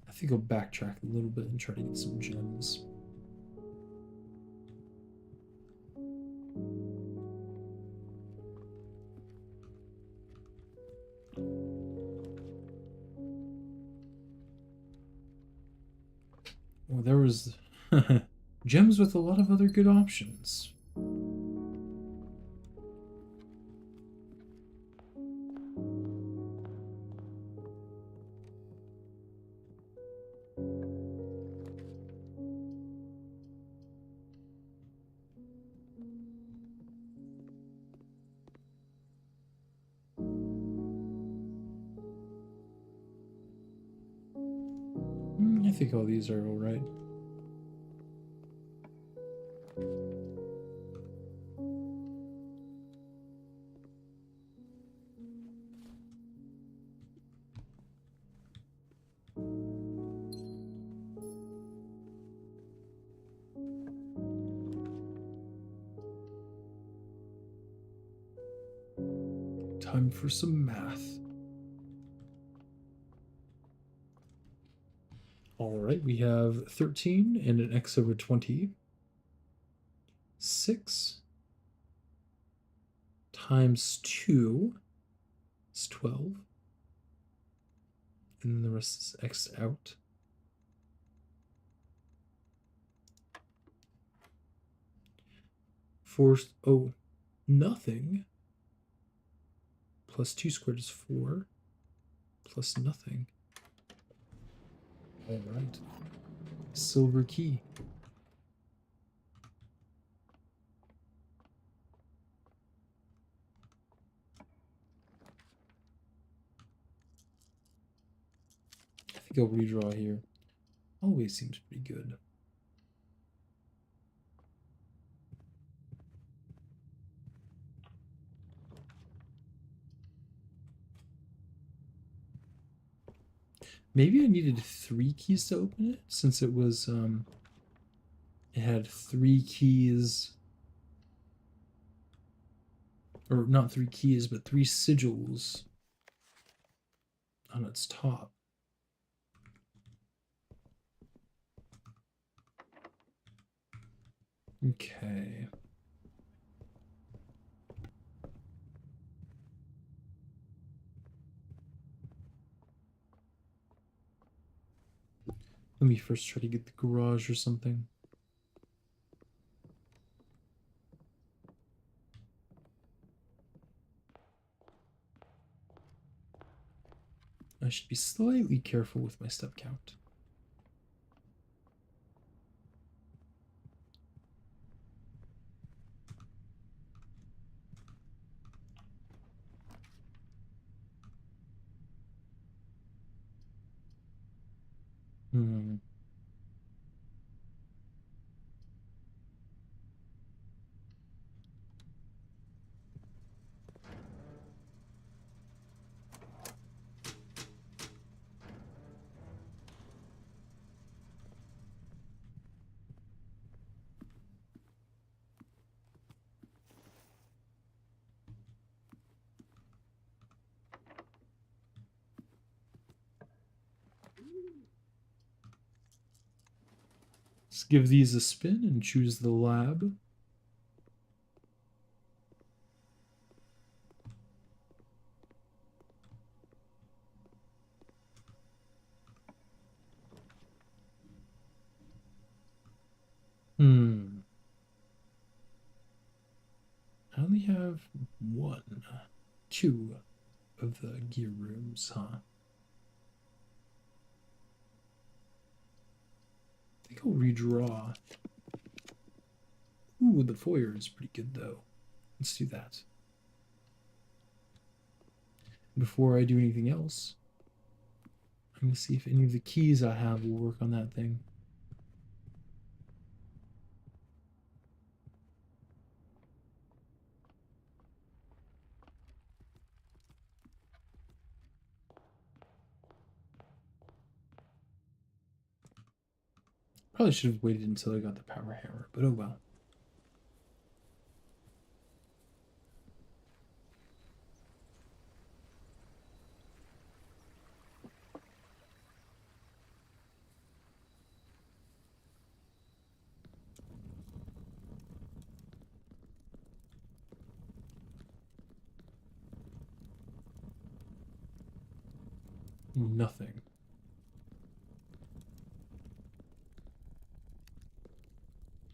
I think I'll backtrack a little bit and try to get some gems. Well, there was gems with a lot of other good options. I think all these are all right. Time for some math. All right, we have 13 and an x over 20. 6 times 2 is 12. And then the rest is x out. For, oh, nothing. plus 2 squared is 4, plus nothing. All right. Silver key. I think I'll redraw here. Always seems pretty good. Maybe I needed 3 keys to open it, since it was, it had 3 keys, or not 3 keys, but 3 sigils on its top. Okay. Let me first try to get the garage or something. I should be slightly careful with my step count. Hmm. Let's give these a spin and choose the lab. Hmm. I only have 2 of the gear rooms, huh? I think I'll redraw. Ooh, the foyer is pretty good though. Let's do that. Before I do anything else, I'm gonna see if any of the keys I have will work on that thing. Probably should have waited until I got the power hammer, but oh well. Nothing.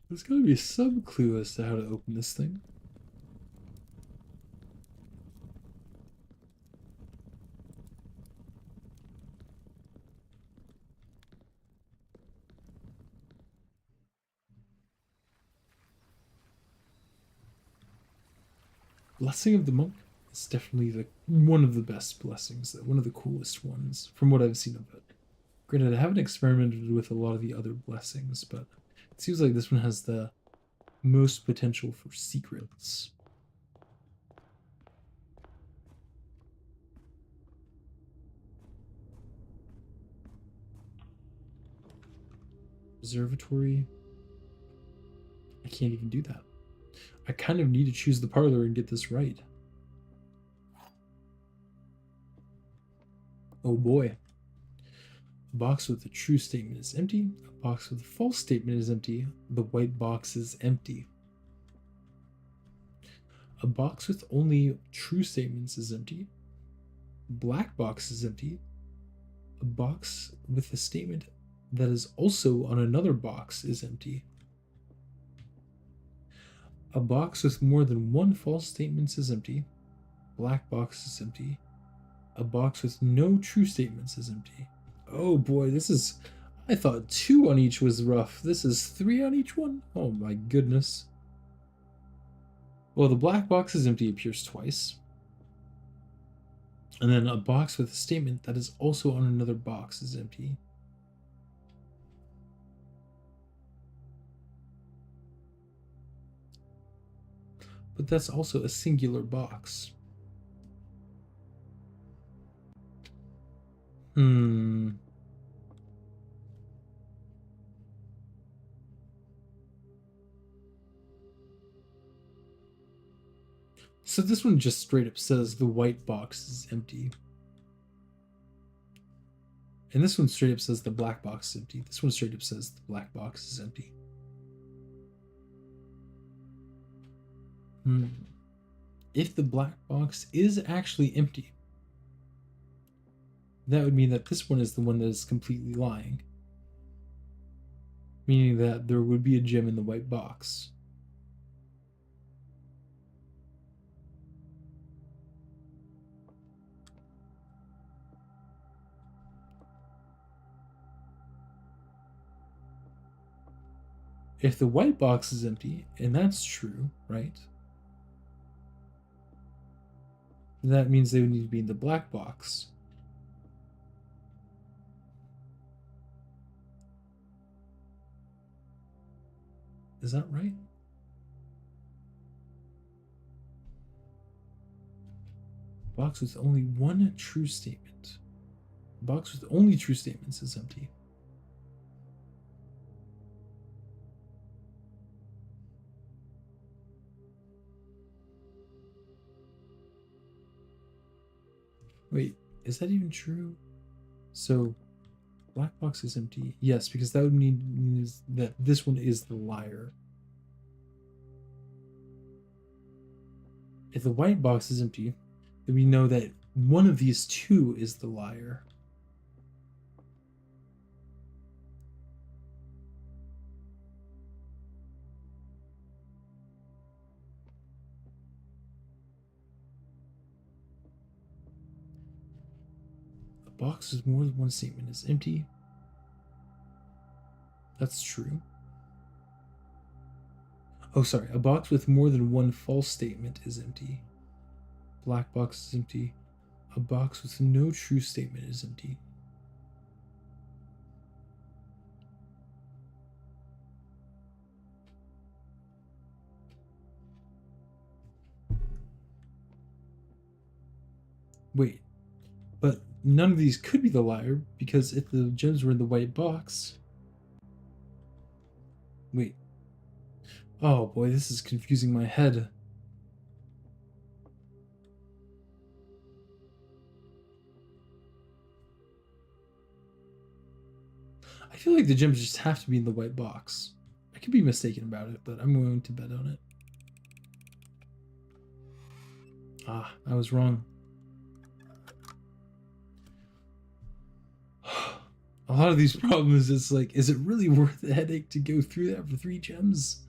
There's gotta be some clue as to how to open this thing. Blessing of the Monk is definitely one of the best blessings, one of the coolest ones from what I've seen of it. Granted, I haven't experimented with a lot of the other blessings, but it seems like this one has the most potential for secrets. Observatory. I can't even do that. I kind of need to choose the parlor and get this right. Oh boy. A box with a true statement is empty. A box with a false statement is empty. The white box is empty. A box with only true statements is empty. Black box is empty. A box with a statement that is also on another box is empty. A box with more than one false statement is empty. Black box is empty. A box with no true statements is empty. Oh boy, this is... I thought 2 on each was rough. This is 3 on each one? Oh my goodness. Well, the black box is empty appears twice. And then a box with a statement that is also on another box is empty. But that's also a singular box. So this one just straight up says the white box is empty. And this one straight up says the black box is empty. This one straight up says the black box is empty. If the black box is actually empty, that would mean that this one is the one that is completely lying. Meaning that there would be a gem in the white box. If the white box is empty, and that's true, right? That means they would need to be in the black box. Is that right? Box with only one true statement. Box with only true statements is empty. Wait, is that even true? So, black box is empty. Yes, because that would mean that this one is the liar. If the white box is empty, then we know that one of these two is the liar. A box with more than one statement is empty. That's true. Oh, sorry. A box with more than one false statement is empty. Black box is empty. A box with no true statement is empty. Wait, but none of these could be the liar because if the gems were in the white box... Wait. Oh boy, this is confusing my head. I feel like the gems just have to be in the white box. I could be mistaken about it, but I'm going to bet on it. Ah, I was wrong. A lot of these problems, it's like, is it really worth the headache to go through that for 3 gems?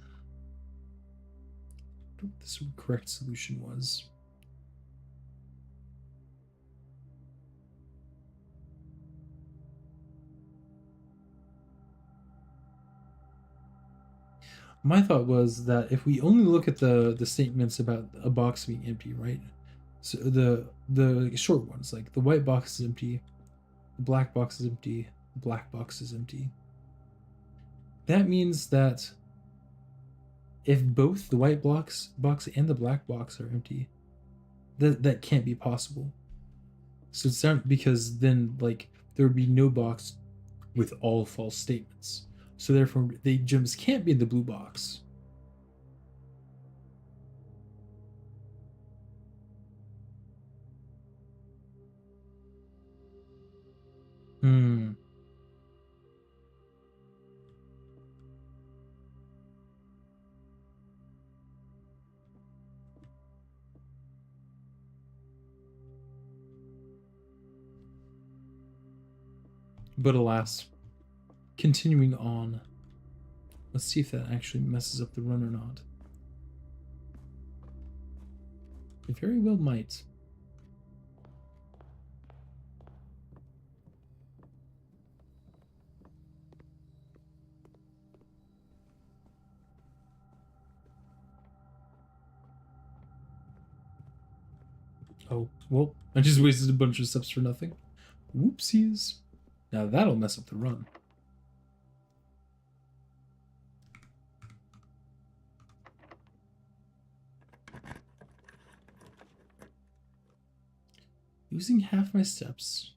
I don't know what the correct solution was. My thought was that if we only look at the statements about a box being empty, right? So the short ones, like the white box is empty, the black box is empty, the black box is empty. That means that if both the white box and the black box are empty, that can't be possible. So it's not, because then like there would be no box with all false statements. So therefore, the gems can't be in the blue box. But alas, continuing on. Let's see if that actually messes up the run or not. It very well might. Oh, well, I just wasted a bunch of steps for nothing. Whoopsies. Now that'll mess up the run. Losing half my steps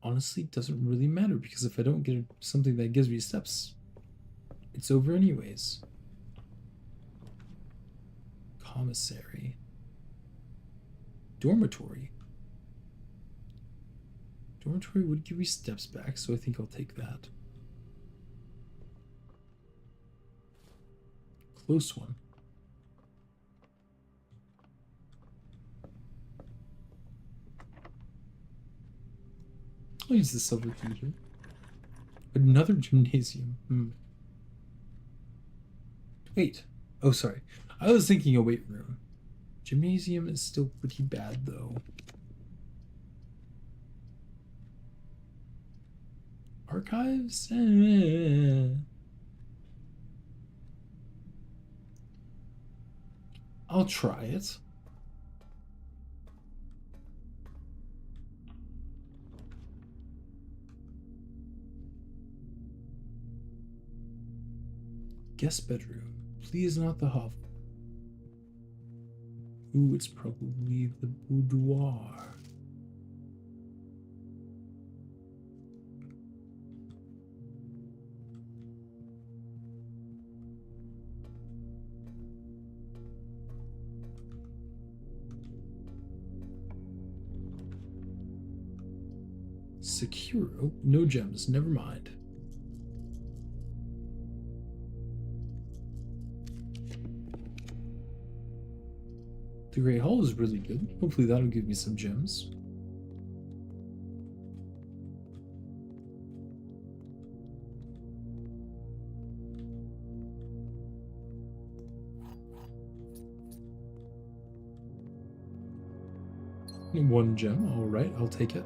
honestly doesn't really matter because if I don't get something that gives me steps, it's over anyways. Commissary. Dormitory. Dormitory would give me steps back, so I think I'll take that. Close one. I'll use the silver key here. Another gymnasium. Wait. Oh, sorry. I was thinking a weight room. Gymnasium is still pretty bad, though. Archives? I'll try it. Guest bedroom. Please not the hovel. Ooh, it's probably the boudoir. Secure. Oh, no gems. Never mind. The Great Hall is really good. Hopefully that'll give me some gems. One gem. All right, I'll take it.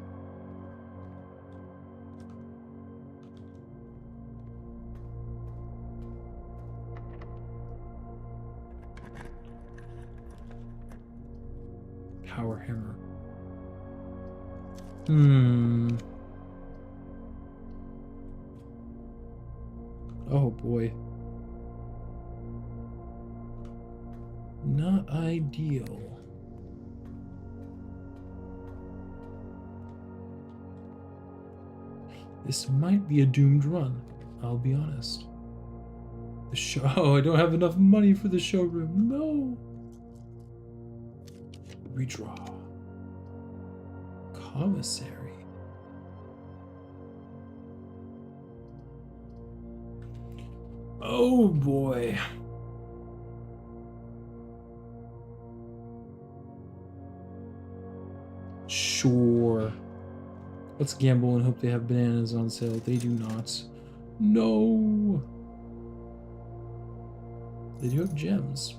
Power hammer. Oh boy. Not ideal. This might be a doomed run, I'll be honest. The show. Oh, I don't have enough money for the showroom. No. Redraw. Commissary. Oh boy. Sure. Let's gamble and hope they have bananas on sale. They do not. No. They do have gems.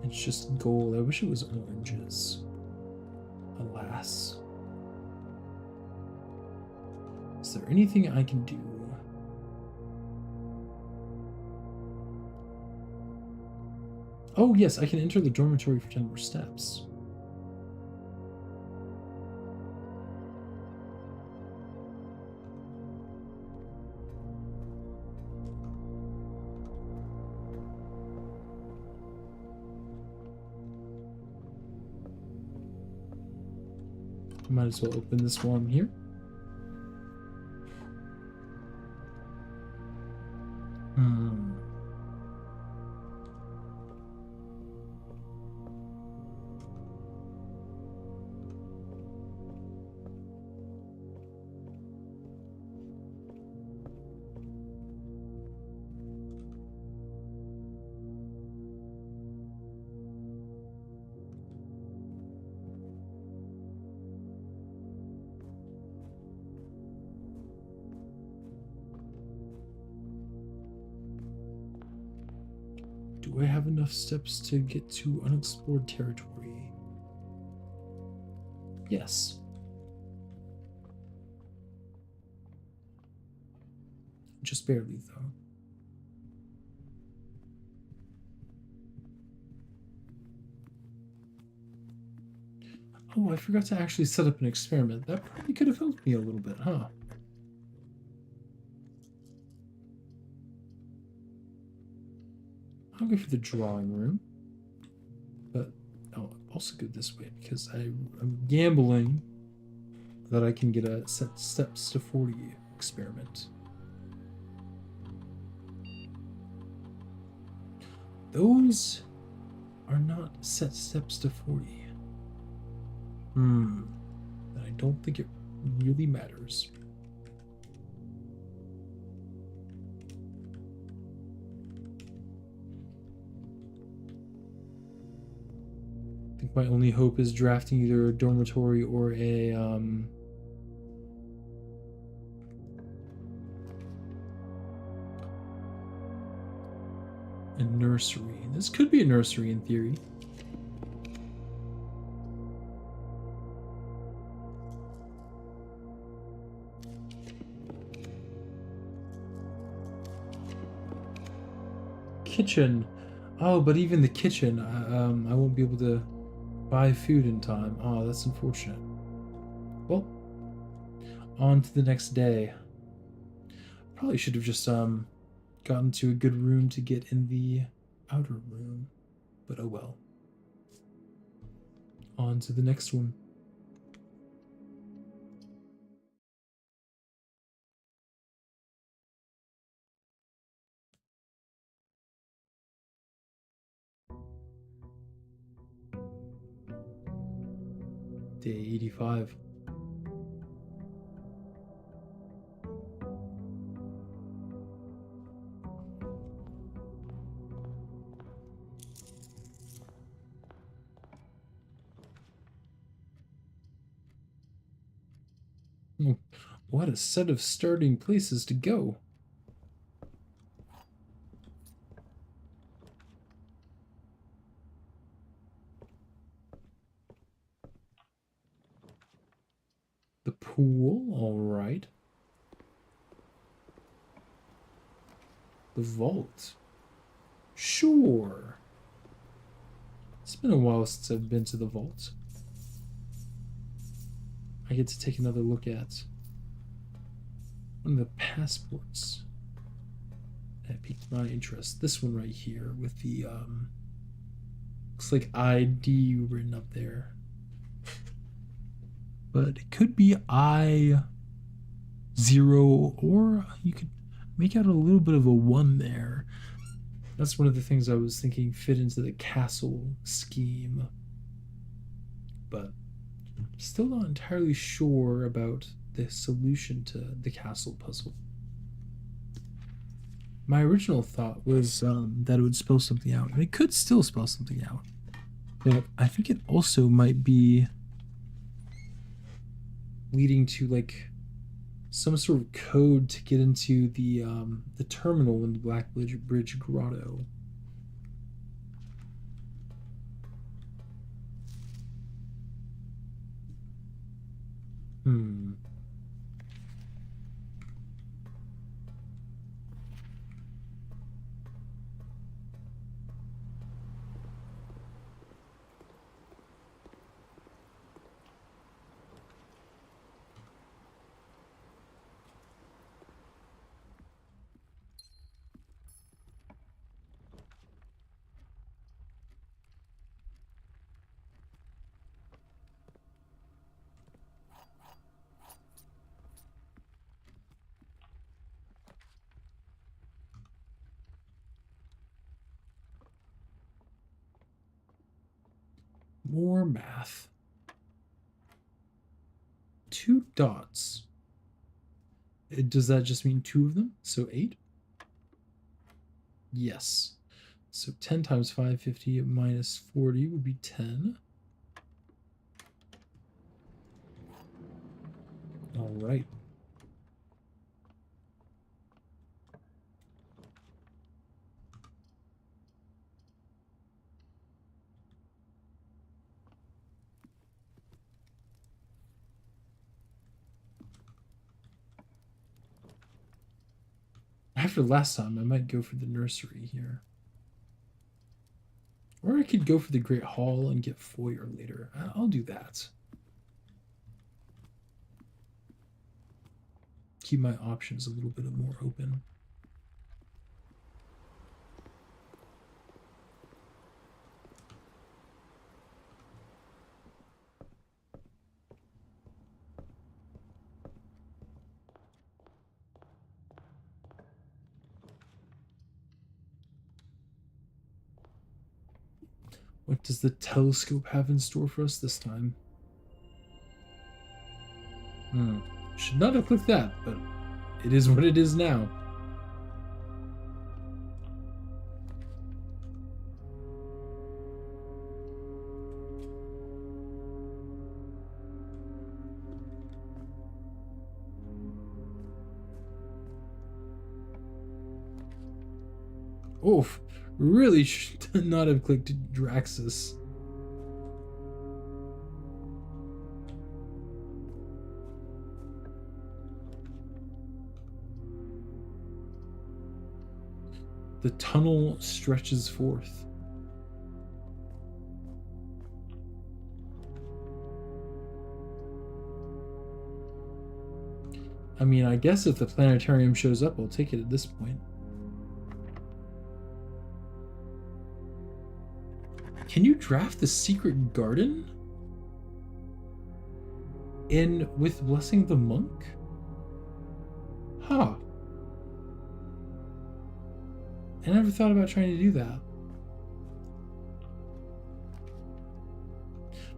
It's just gold. I wish it was oranges. Alas. Is there anything I can do? Oh, yes, I can enter the dormitory for 10 more steps. Might as well open this while I'm here. Do I have enough steps to get to unexplored territory? Yes. Just barely, though. Oh, I forgot to actually set up an experiment. That probably could have helped me a little bit, huh? I'll go for the drawing room. But I'll also go this way because I'm gambling that I can get a set steps to 40 experiment. Those are not set steps to 40. I don't think it really matters. I think my only hope is drafting either a dormitory or a nursery. This could be a nursery in theory. Kitchen. Oh, but even the kitchen, I won't be able to buy food in time. Oh, that's unfortunate. Well, on to the next day. Probably should have just gotten to a good room to get in the outer room, but oh well. On to the next one. Day 85. Oh, what a set of starting places to go. The pool, all right. The vault. Sure. It's been a while since I've been to the vault. I get to take another look at one of the passports that piqued my interest. This one right here with the looks like ID written up there. But it could be I0, or you could make out a little bit of a 1 there. That's one of the things I was thinking fit into the castle scheme. But still not entirely sure about the solution to the castle puzzle. My original thought was that it would spell something out, and it could still spell something out. But I think it also might be leading to like some sort of code to get into the terminal in the Black Bridge Grotto. More math. 2 dots. Does that just mean 2 of them? So 8? Yes. So 10 times 550 minus 40 would be 10. All right. After last time, I might go for the nursery here. Or I could go for the Great Hall and get foyer later. I'll do that. Keep my options a little bit more open. What does the telescope have in store for us this time? Should not have clicked that, but it is what it is now. Oof, really should not have clicked Draxus. The tunnel stretches forth. I mean, I guess if the planetarium shows up, I'll take it at this point. Can you draft the secret garden? In with blessing the monk? Huh. I never thought about trying to do that.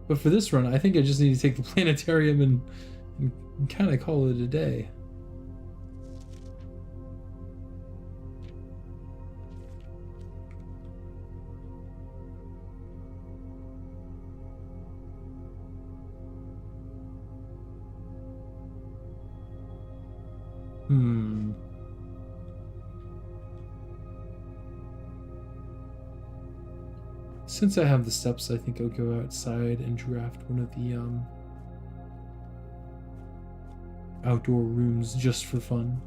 But for this run, I think I just need to take the planetarium and kind of call it a day. Since I have the steps, I think I'll go outside and draft one of the outdoor rooms just for fun.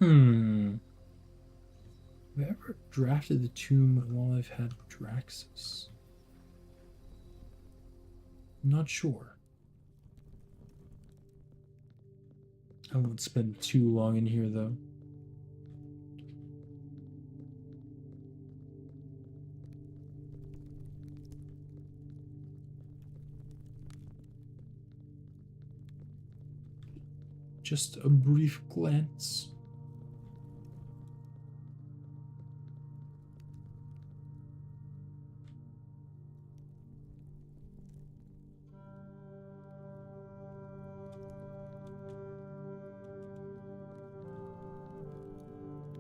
Have I ever drafted the tomb while I've had Draxus? I'm not sure. I won't spend too long in here, though. Just a brief glance.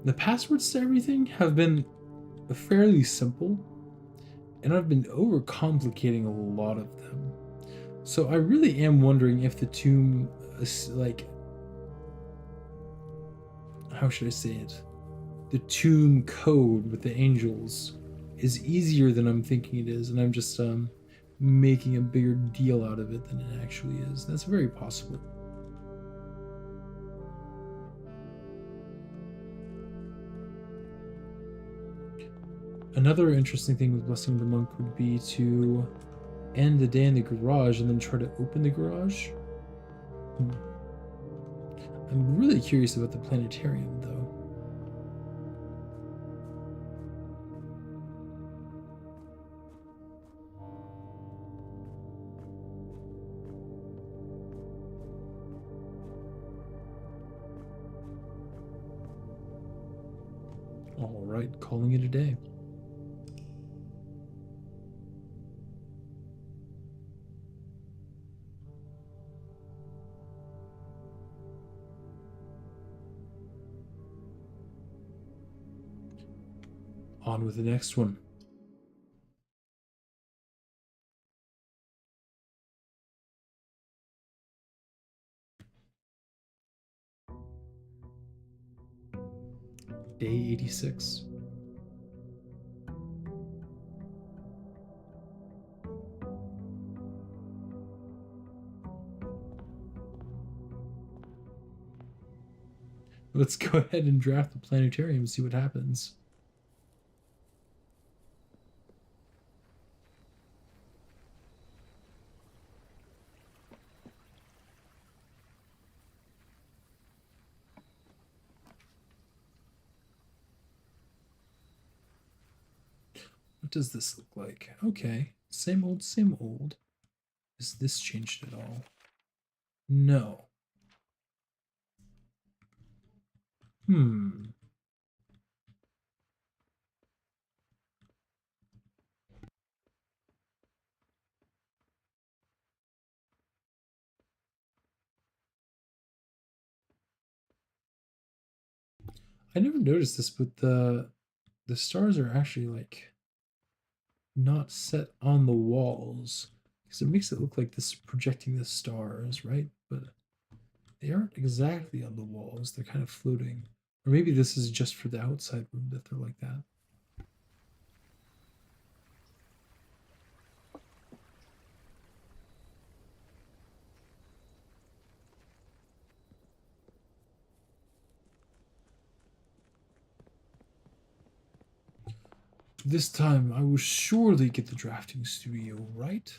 The passwords to everything have been fairly simple, and I've been overcomplicating a lot of them. So I really am wondering if the tomb, like, how should I say it? The tomb code with the angels is easier than I'm thinking it is, and I'm just making a bigger deal out of it than it actually is. That's very possible. Another interesting thing with blessing the monk would be to end the day in the garage and then try to open the garage. I'm really curious about the planetarium, though. All right, calling it a day. On with the next one. Day 86. Let's go ahead and draft the planetarium and see what happens. What does this look like? Okay, same old, same old. Has this changed at all? No. Hmm. I never noticed this, but the stars are actually like not set on the walls because it makes it look like this is projecting the stars, right? But they aren't exactly on the walls. They're kind of floating. Or maybe this is just for the outside room that they're like that. This time I will surely get the drafting studio right.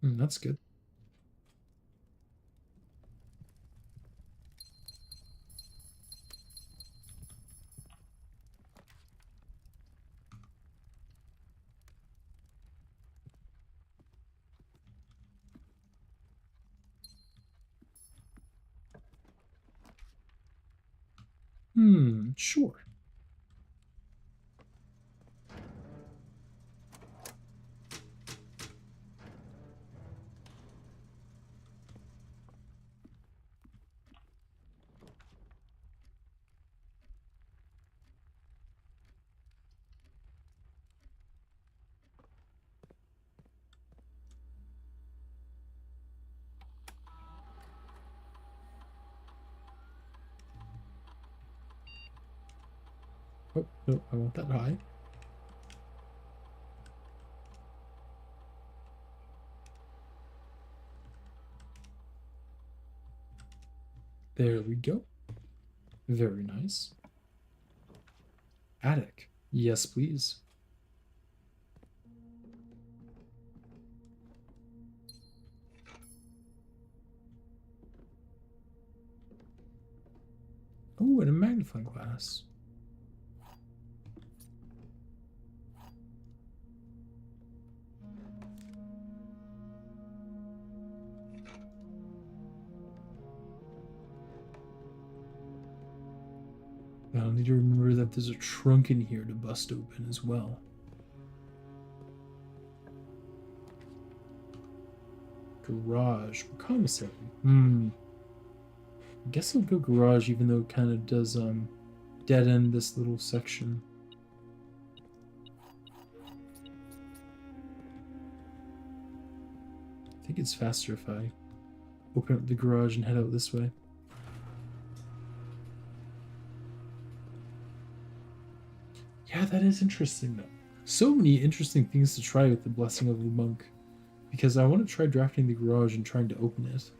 That's good. Sure. Oh, no, I want that high. There we go. Very nice. Attic. Yes, please. Oh, and a magnifying glass. I'll need to remember that there's a trunk in here to bust open as well. Garage. Commissary. I guess I'll go garage even though it kind of does dead end this little section. I think it's faster if I open up the garage and head out this way. Yeah, that is interesting though. So many interesting things to try with the Blessing of the Monk. Because I want to try drafting the garage and trying to open it.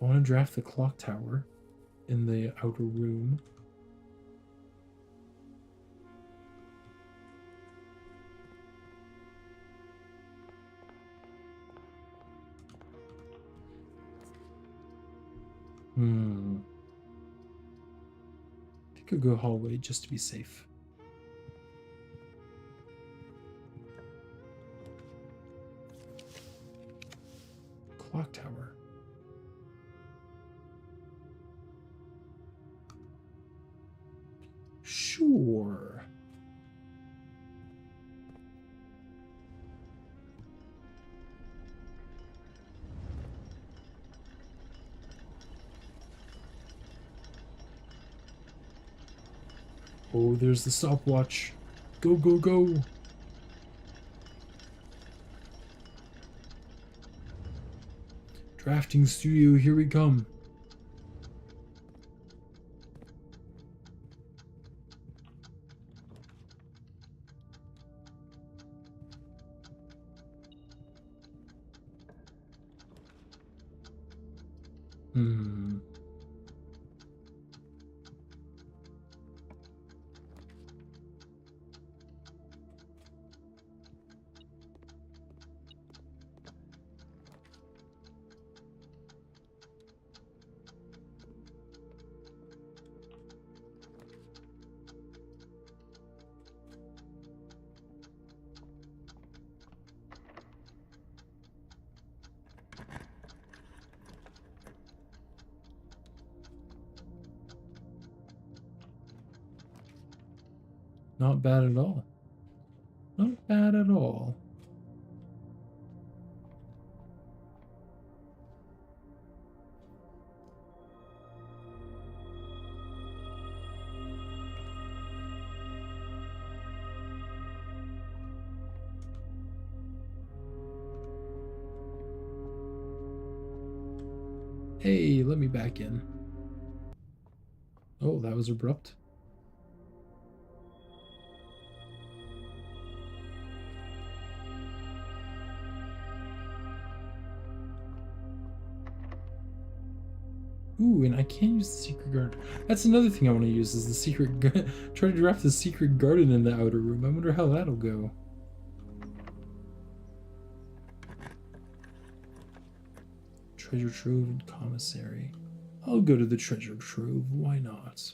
I want to draft the clock tower in the outer room. I think I'll go hallway just to be safe. Clock tower. Oh, there's the stopwatch. Go, go, go. Drafting studio, here we come. Hmm. Not bad at all. Not bad at all. Hey, let me back in. Oh, that was abrupt. Ooh, and I can't use the secret garden. That's another thing I want to use is the secret try to draft the secret garden in the outer room. I wonder how that'll go. Treasure trove and commissary. I'll go to the treasure trove. Why not?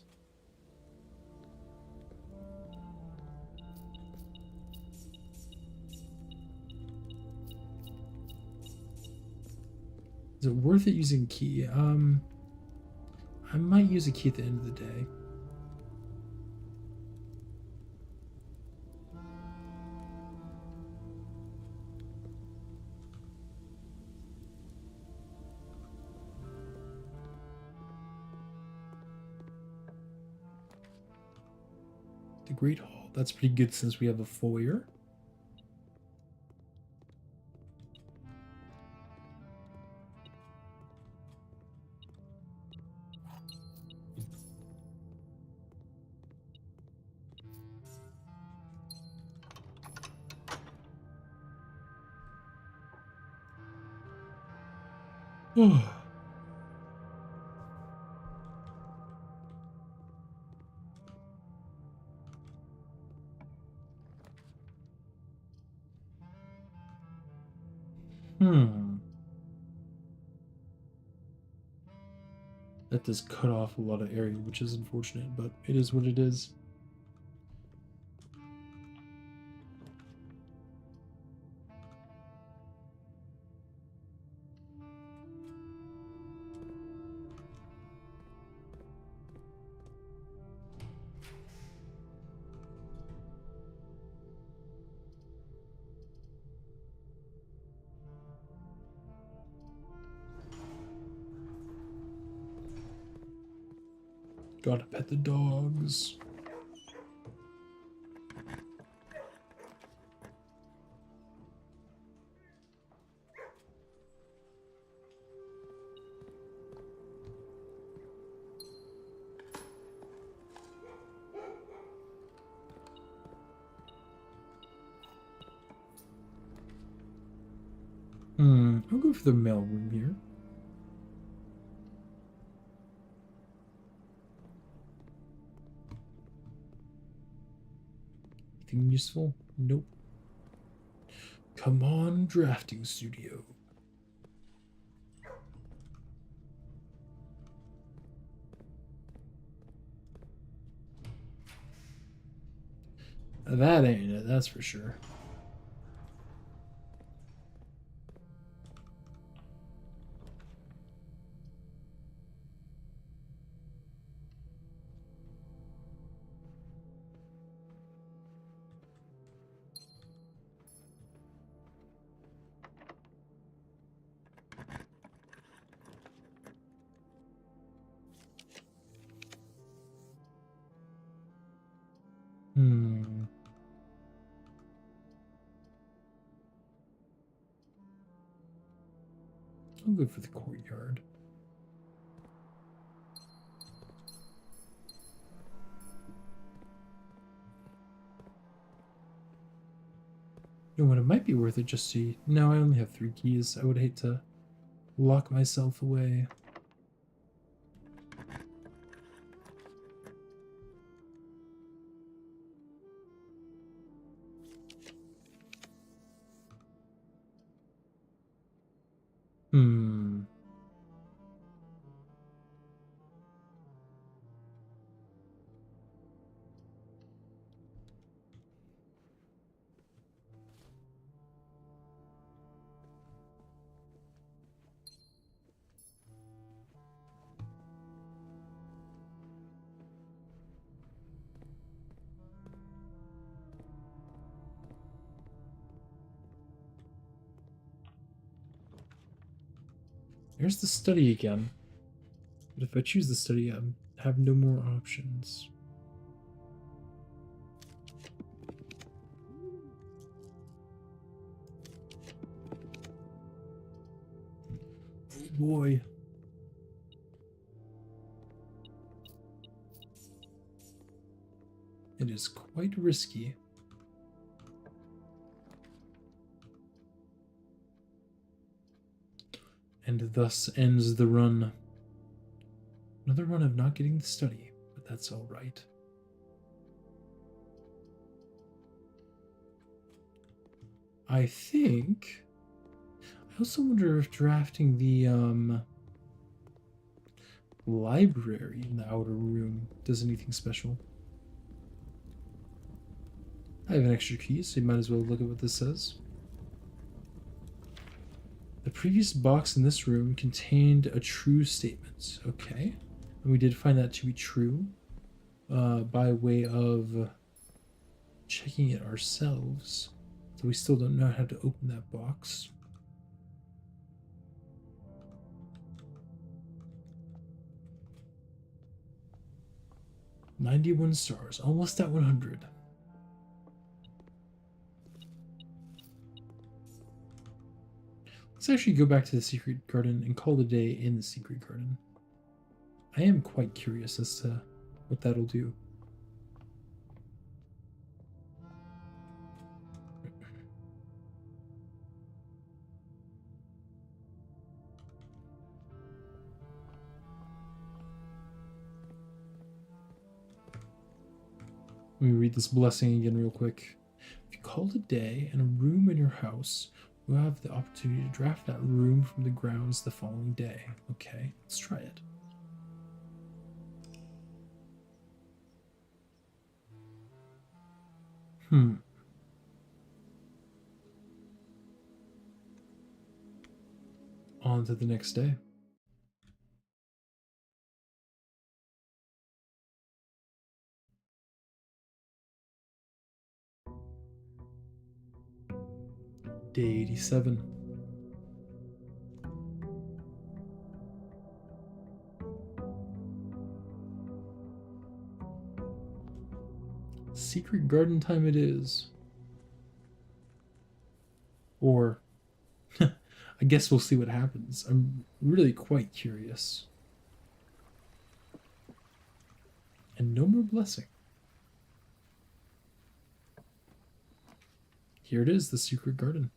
Is it worth it using key? I might use a key at the end of the day. The Great Hall. That's pretty good since we have a foyer. Oh. That does cut off a lot of area, which is unfortunate, but it is what it is. Gotta pet the dogs. I'll go for the mail room here. Anything useful? Nope. Come on, drafting studio. That ain't it, that's for sure. I'll go for the courtyard. You know what? It might be worth it just to. No, I only have 3 keys. I would hate to lock myself away. Hmm. There's the study again. But if I choose the study, I have no more options. Oh boy. It is quite risky. And thus ends the run. Another run of not getting the study, but that's all right. I think. I also wonder if drafting the library in the outer room does anything special. I have an extra key, so you might as well look at what this says. The previous box in this room contained a true statement. Okay. And we did find that to be true by way of checking it ourselves. So we still don't know how to open that box. $91 stars, almost at 100. Let's actually go back to the secret garden and call it a day in the secret garden. I am quite curious as to what that'll do. Let me read this blessing again real quick. If you call it a day and a room in your house, you'll have the opportunity to draft that room from the grounds the following day. Okay, let's try it. On to the next day. Day 87. Secret garden time it is. Or, I guess we'll see what happens. I'm really quite curious. And no more blessing. Here it is, the secret garden.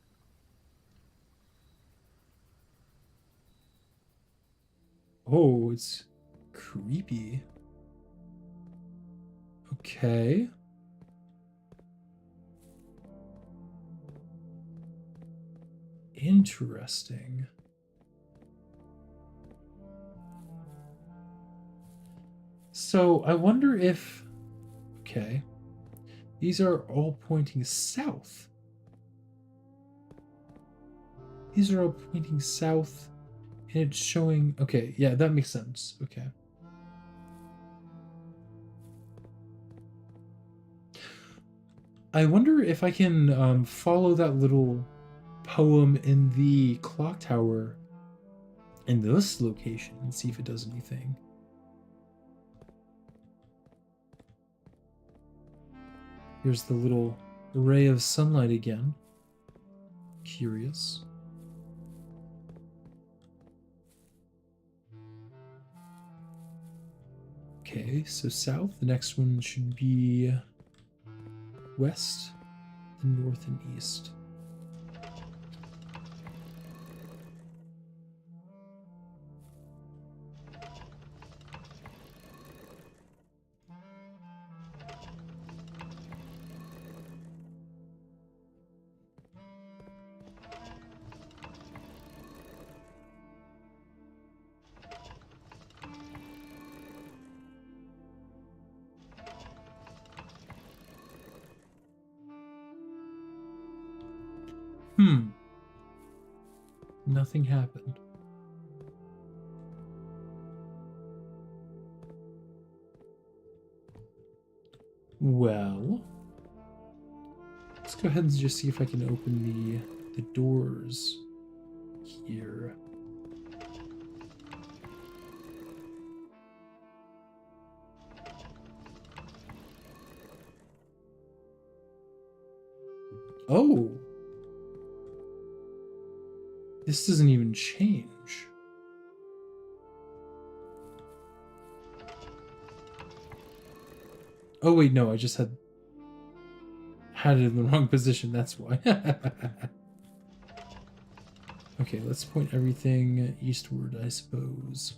Oh, it's creepy. Okay. Interesting. So I wonder if. Okay. These are all pointing south. These are all pointing south. And it's showing. Okay, yeah, that makes sense. Okay. I wonder if I can follow that little poem in the clock tower in this location and see if it does anything. Here's the little ray of sunlight again. Curious. Okay, so south. The next one should be west, then north and east. Nothing happened. Well, let's go ahead and just see if I can open the doors here. Oh, this doesn't even change. Oh wait, no, I just had it in the wrong position, that's why. Okay, let's point everything eastward, I suppose.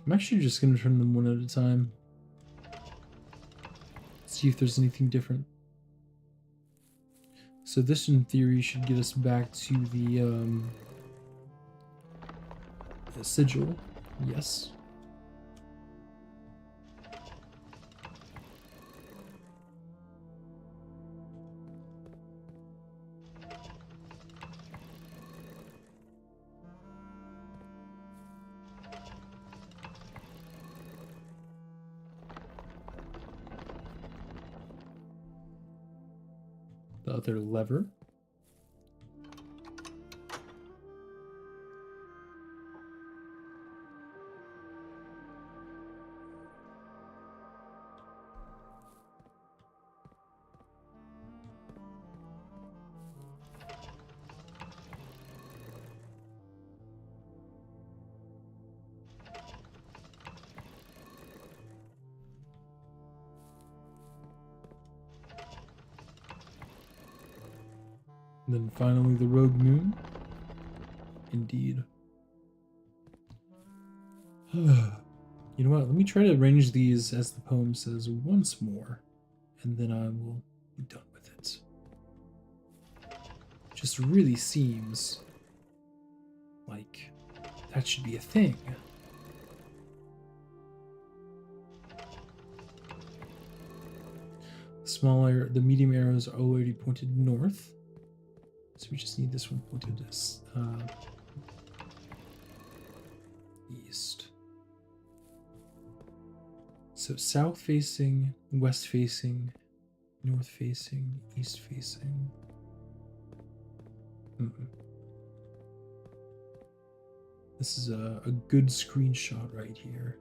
I'm actually just going to turn them one at a time. See if there's anything different. So this, in theory, should get us back to the sigil. Yes. The other lever. And then finally the rogue moon. Indeed. You know what? Let me try to arrange these, as the poem says, once more, and then I will be done with it. Just really seems like that should be a thing. The medium arrows are already pointed north, so we just need this one pointed east. So south facing, west facing, north facing, east facing. This is a good screenshot right here.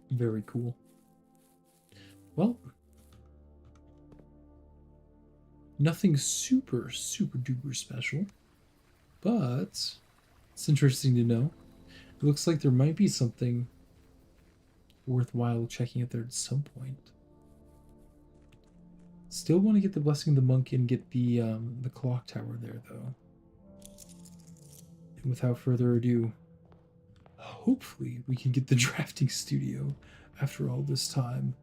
Very cool. Well, nothing super duper special, but it's interesting to know. It looks like there might be something worthwhile checking out there at some point. Still want to get the Blessing of the Monk and get the clock tower there, though. And without further ado, hopefully we can get the drafting studio after all this time.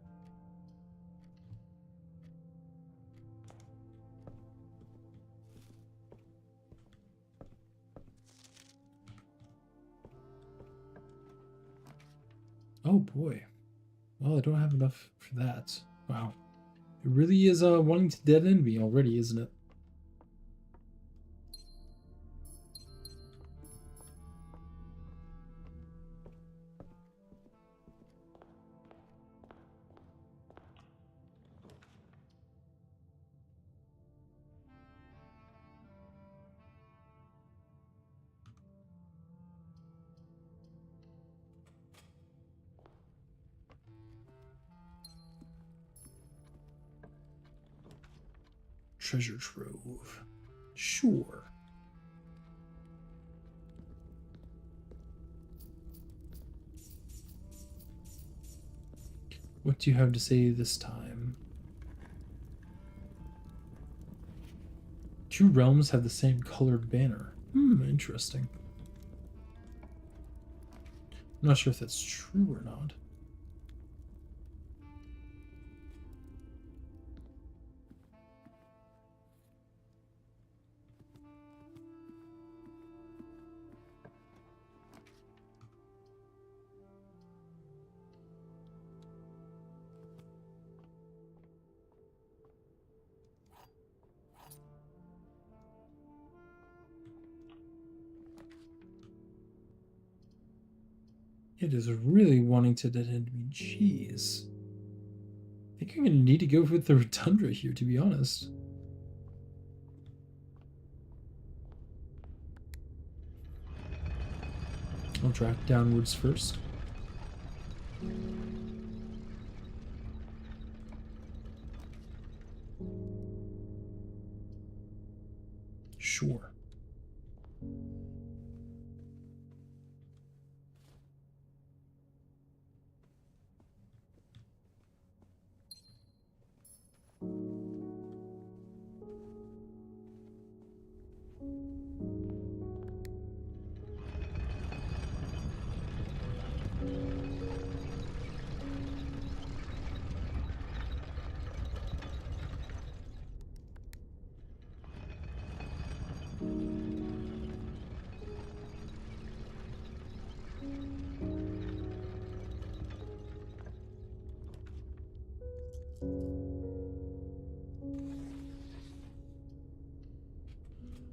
Oh boy. Well, I don't have enough for that. Wow. It really is wanting to dead end me already, isn't it? Treasure trove. Sure. What do you have to say this time? Two realms have the same colored banner. Interesting. I'm not sure if that's true or not. It is really wanting to dead end me. Jeez. I think I'm gonna need to go with the Rotundra here, to be honest. I'll track downwards first. Sure.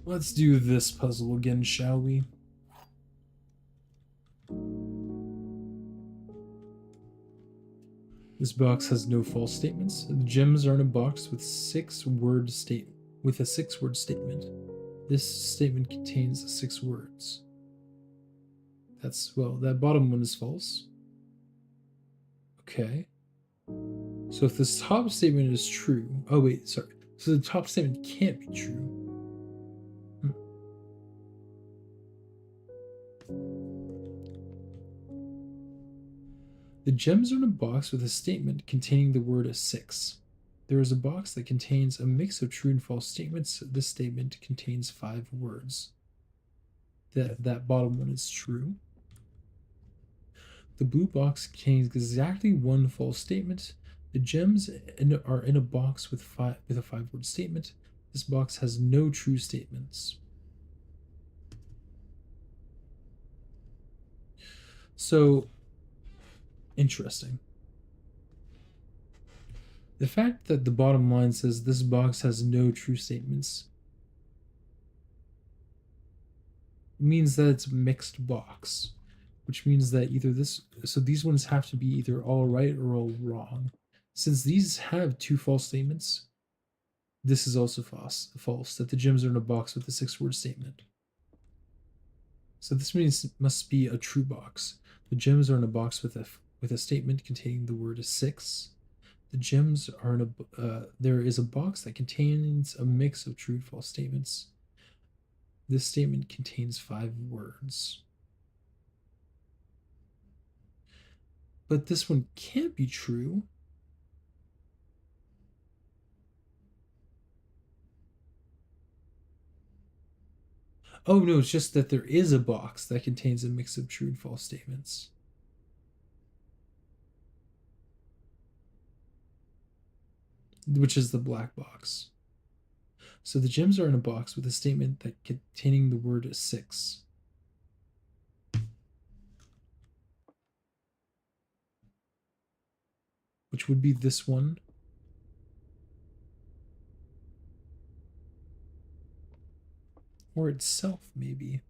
Let's do this puzzle again, shall we? This box has no false statements. The gems are in a box with a six-word statement. This statement contains 6 words. That bottom one is false. Okay. So if this top statement is true, oh wait, sorry. So the top statement can't be true. The gems are in a box with a statement containing the word 6. There is a box that contains a mix of true and false statements. This statement contains 5 words. That bottom one is true. The blue box contains exactly 1 false statement. The gems are in a box with a 5-word statement. This box has no true statements. So, interesting. The fact that the bottom line says this box has no true statements means that it's a mixed box, which means that these ones have to be either all right or all wrong. Since these have 2 false statements, this is also false, that the gems are in a box with a 6-word statement. So this means it must be a true box. The gems are in a box with a statement containing the word 6. The gems are in there is a box that contains a mix of true and false statements. This statement contains 5 words. But this one can't be true. Oh no, it's just that there is a box that contains a mix of true and false statements. Which is the black box. So the gems are in a box with a statement that containing the word 6. Which would be this one. Or itself, maybe.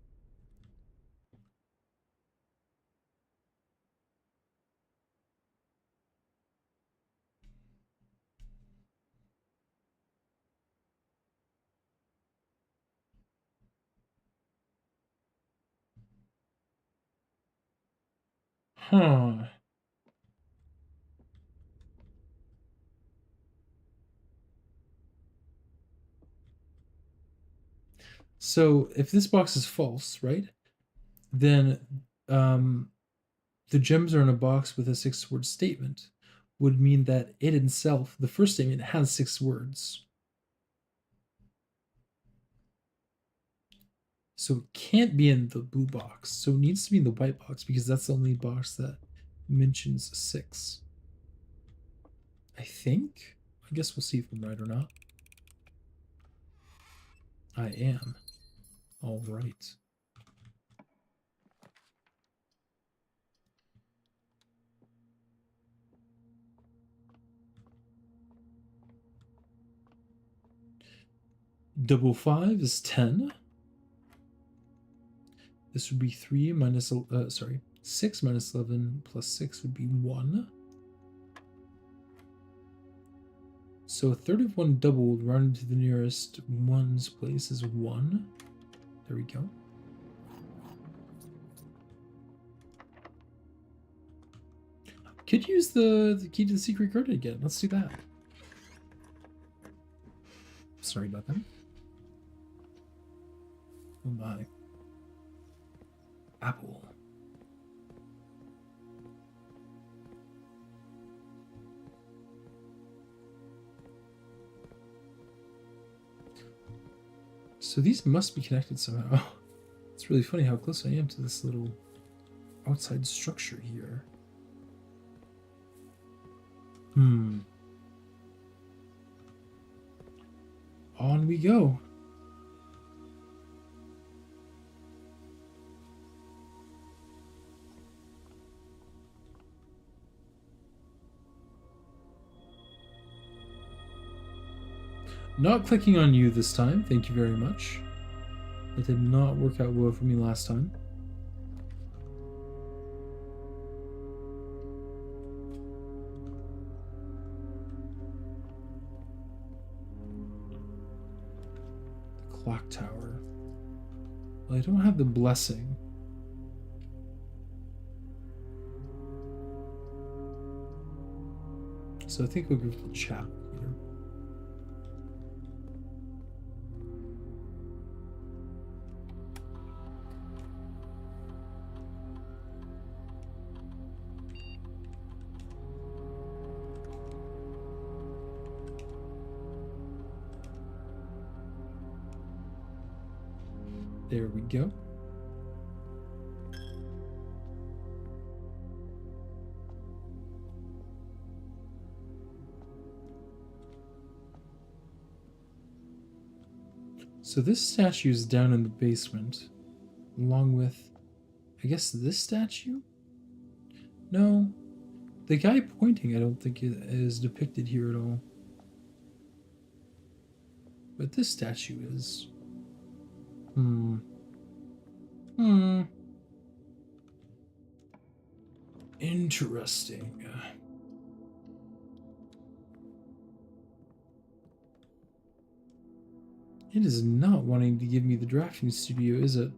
Huh. So if this box is false, right? Then the gems are in a box with a 6-word statement would mean that it itself, the first statement, has 6 words. So it can't be in the blue box. So it needs to be in the white box because that's the only box that mentions 6. I think. I guess we'll see if I'm right or not. I am. All right. Double 5 is 10. This would be 3 minus, 6 minus 11 plus 6 would be 1. So a third of 1 doubled rounded to the nearest ones place is 1. There we go. Could use the key to the secret garden again. Let's do that. Sorry about that. Oh my. Apple. So these must be connected somehow. Oh, it's really funny how close I am to this little outside structure here. On we go. Not clicking on you this time. Thank you very much. It did not work out well for me last time. The clock tower. Well, I don't have the blessing. So I think we'll go for the chapel here. There we go. So this statue is down in the basement, along with, I guess, this statue? No, the guy pointing I don't think is depicted here at all. But this statue is. Interesting. It is not wanting to give me the drafting studio, is it?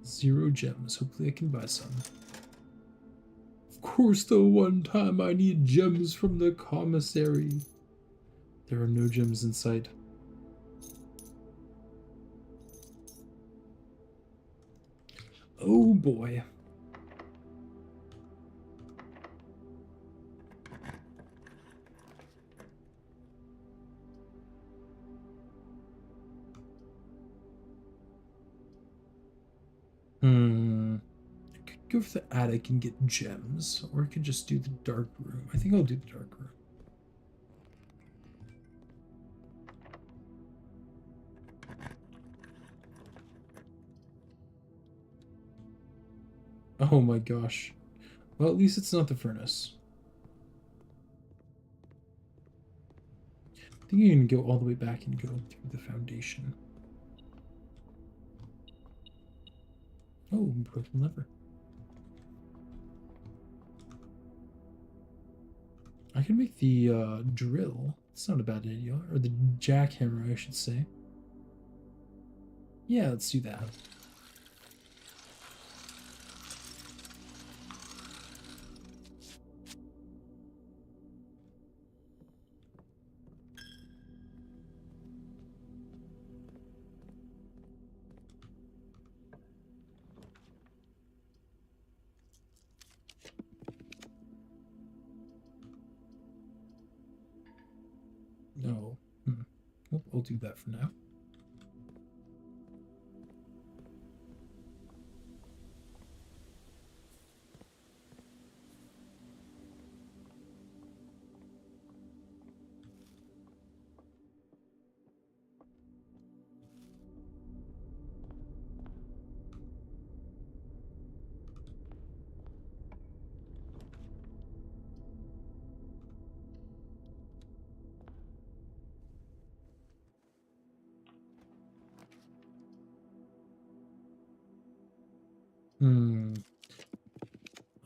Zero gems. Hopefully I can buy some. Of course, the one time I need gems from the commissary. There are no gems in sight. Oh boy. I could go for the attic and get gems, or I could just do the dark room. I think I'll do the dark room. Oh my gosh. Well, at least it's not the furnace. I think you can go all the way back and go through the foundation. Oh, broken lever. I can make the drill. It's not a bad idea. Or the jackhammer, I should say. Yeah, let's do that. No. Well, I'll do that for now. I'll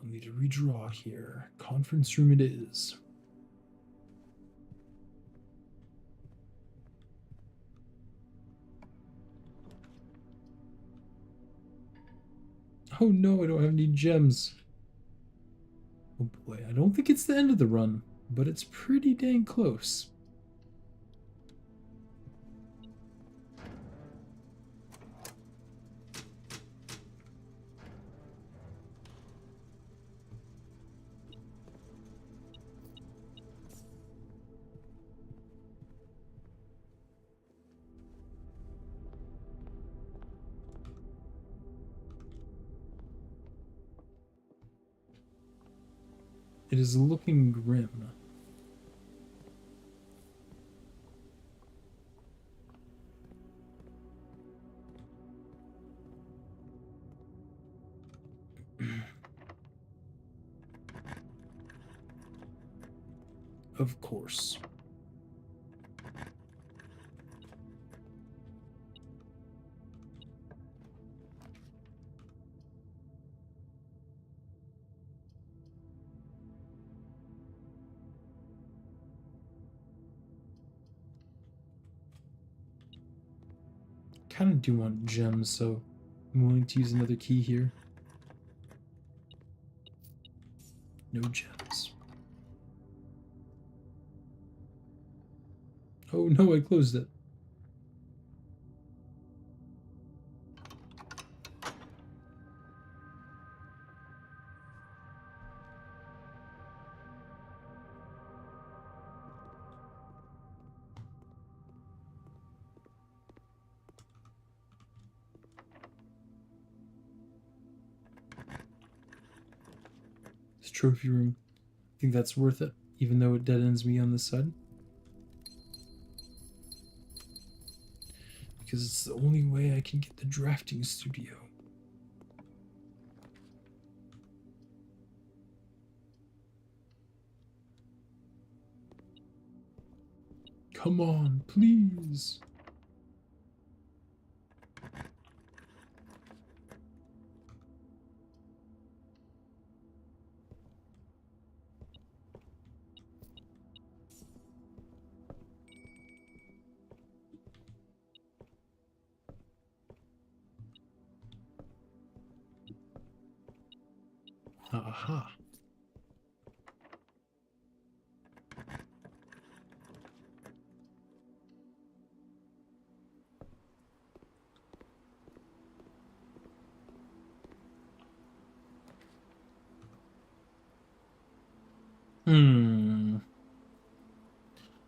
need to redraw here. Conference room it is. Oh no, I don't have any gems. Oh boy, I don't think it's the end of the run, but it's pretty dang close. It is looking grim. Of course. Kind of do want gems, so I'm willing to use another key here. No gems. Oh no, I closed it. This trophy room. I think that's worth it, even though it dead ends me on this side. Because it's the only way I can get the drafting studio. Come on, please. Aha.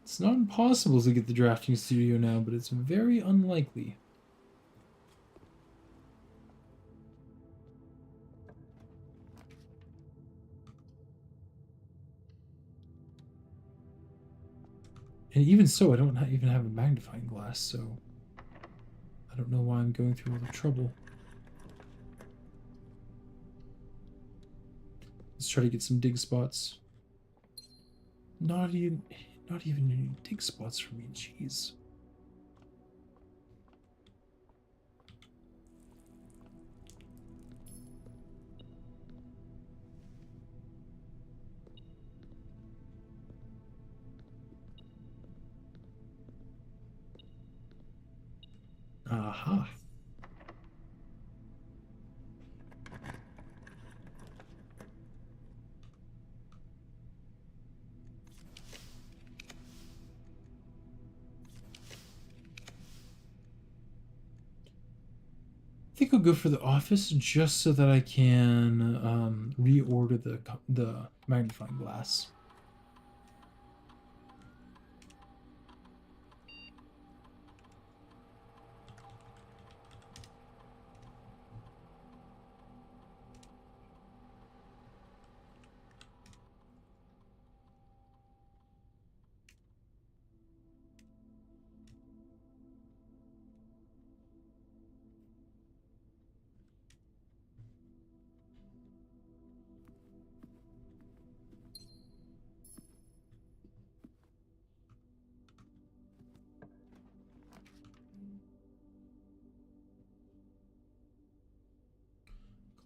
It's not impossible to get the drafting studio now, but it's very unlikely. And even so, I don't even have a magnifying glass, so I don't know why I'm going through all the trouble. Let's try to get some dig spots. Not even, not even any dig spots for me. Jeez. Aha. I think I'll go for the office just so that I can reorder the magnifying glass.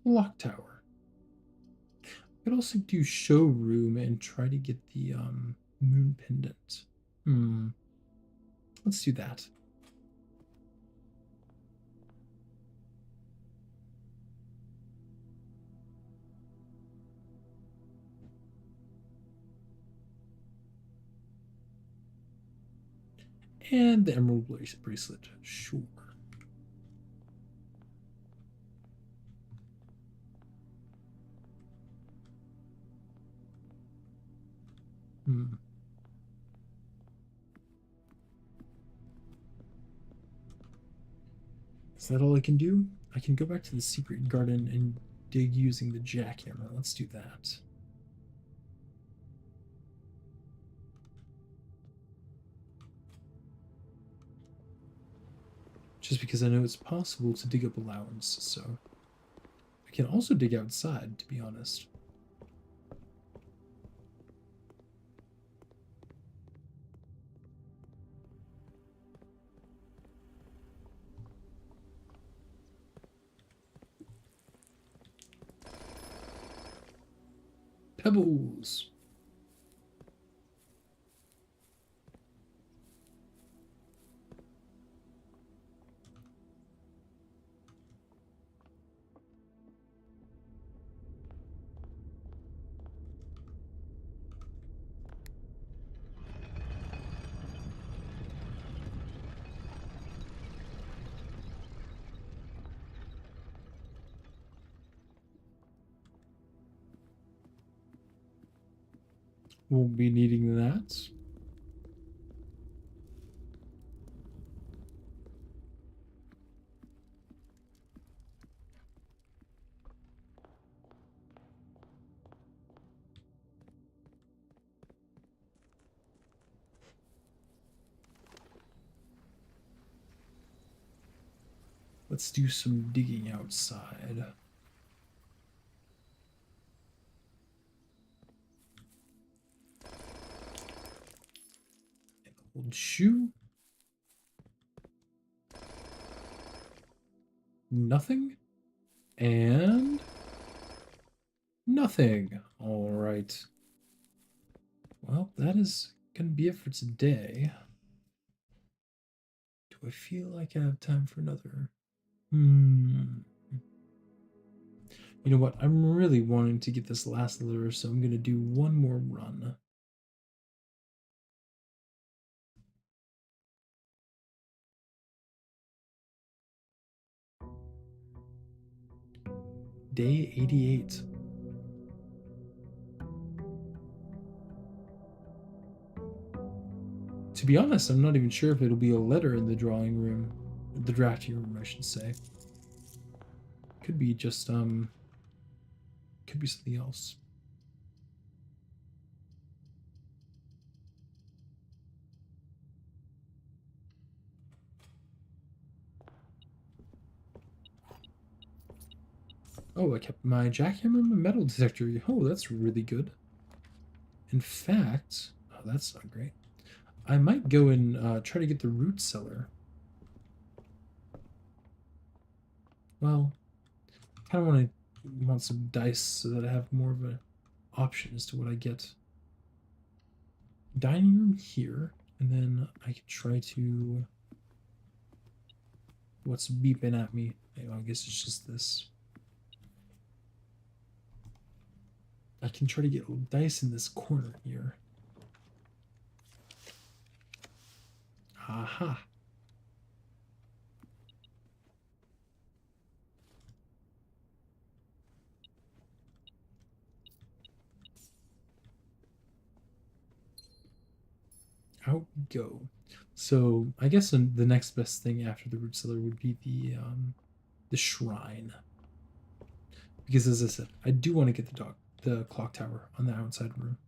Clock tower. I could also do showroom and try to get the moon pendant. Let's do that. And the emerald bracelet. Sure. Hmm. Is that all I can do? I can go back to the secret garden and dig using the jackhammer. Let's do that. Just because I know it's possible to dig up allowance, so I can also dig outside, to be honest. Pebbles. We'll be needing that. Let's do some digging outside. An old shoe. Nothing. And nothing. All right. Well, that is going to be it for today. Do I feel like I have time for another? You know what? I'm really wanting to get this last lure, so I'm going to do one more run. Day 88. To be honest, I'm not even sure if it'll be a letter in the drawing room. The drafting room, I should say. Could be just, could be something else. 。Oh, I kept my jackhammer and my metal detector. Oh, that's really good. In fact, oh, that's not great. I might go and try to get the root cellar. Well, kind of want some dice so that I have more of an option as to what I get. Dining room here, and then I can try to. What's beeping at me? I guess it's just this. I can try to get dice in this corner here. Aha. Out we go. So I guess the next best thing after the root cellar would be the shrine, because as I said, I do want to get the clock tower on the outside room.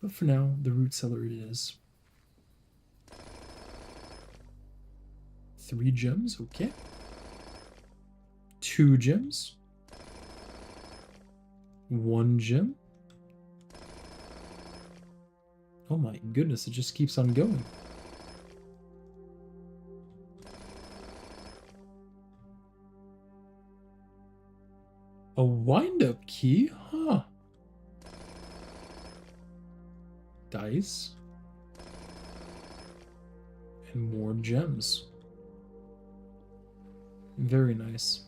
But for now, the root cellar it is. 3 gems, okay. 2 gems. 1 gem. Oh my goodness, it just keeps on going. A wind-up key? Huh. Dice. And more gems. Very nice.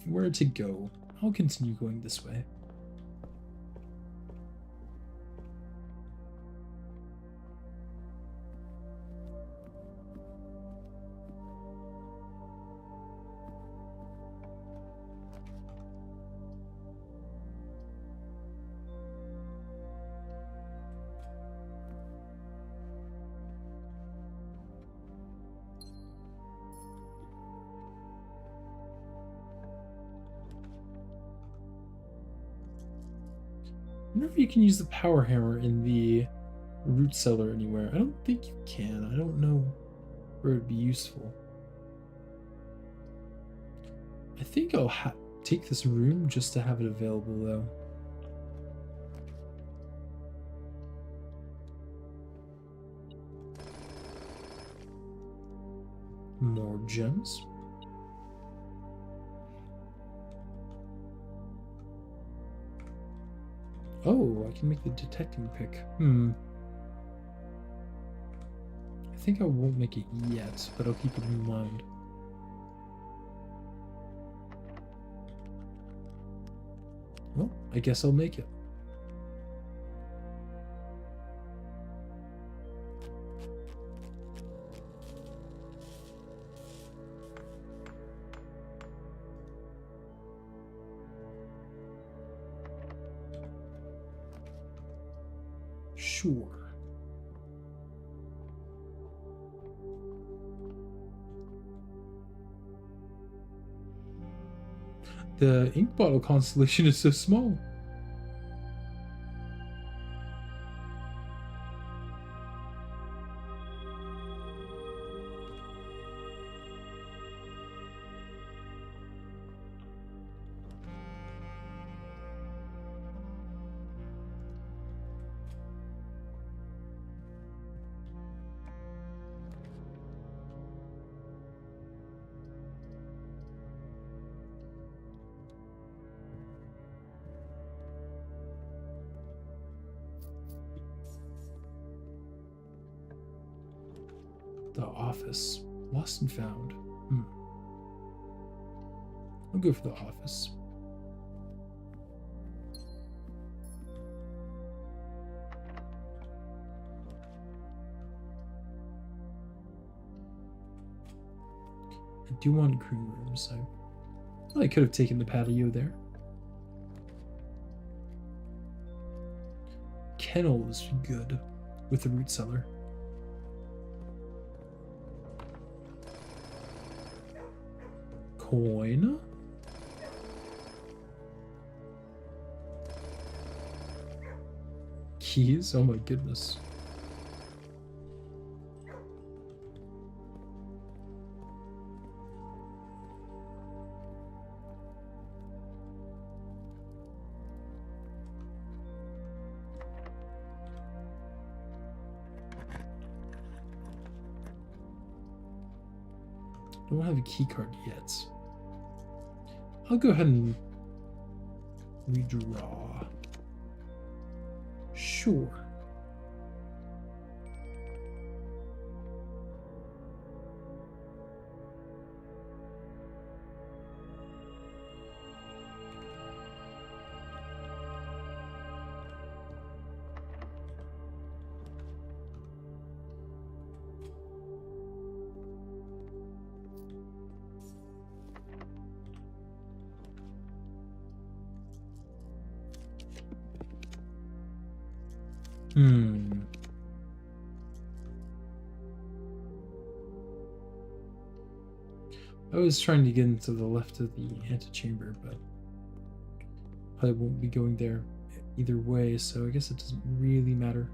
Where to go? I'll continue going this way. I wonder if you can use the power hammer in the root cellar anywhere. I don't think you can. I don't know where it would be useful. I think I'll take this room just to have it available, though. More gems. Oh, I can make the detecting pick. I think I won't make it yet, but I'll keep it in mind. Well, I guess I'll make it. Sure. The ink bottle constellation is so small. The office. Lost and found. I'll go for the office. I do want green rooms. I could have taken the patio there. Kennel is good with the root cellar. Coin. Keys? Oh my goodness. I don't have a key card yet. I'll go ahead and redraw. Sure. I was trying to get into the left of the antechamber, but probably won't be going there either way, so I guess it doesn't really matter.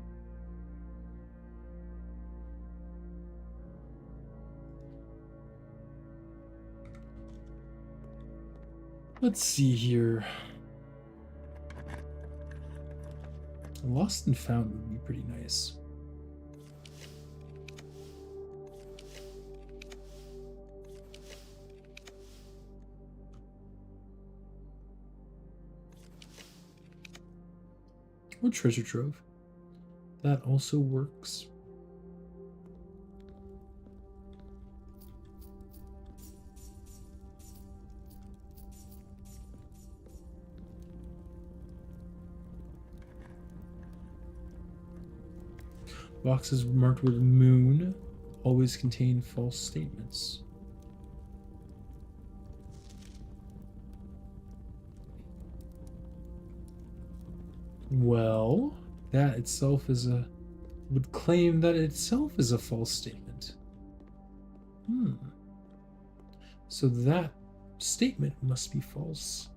Let's see here. Lost and found would be pretty nice. Or treasure trove. That also works. Boxes marked with moon always contain false statements. Well, that itself would claim that itself is a false statement. So that statement must be false.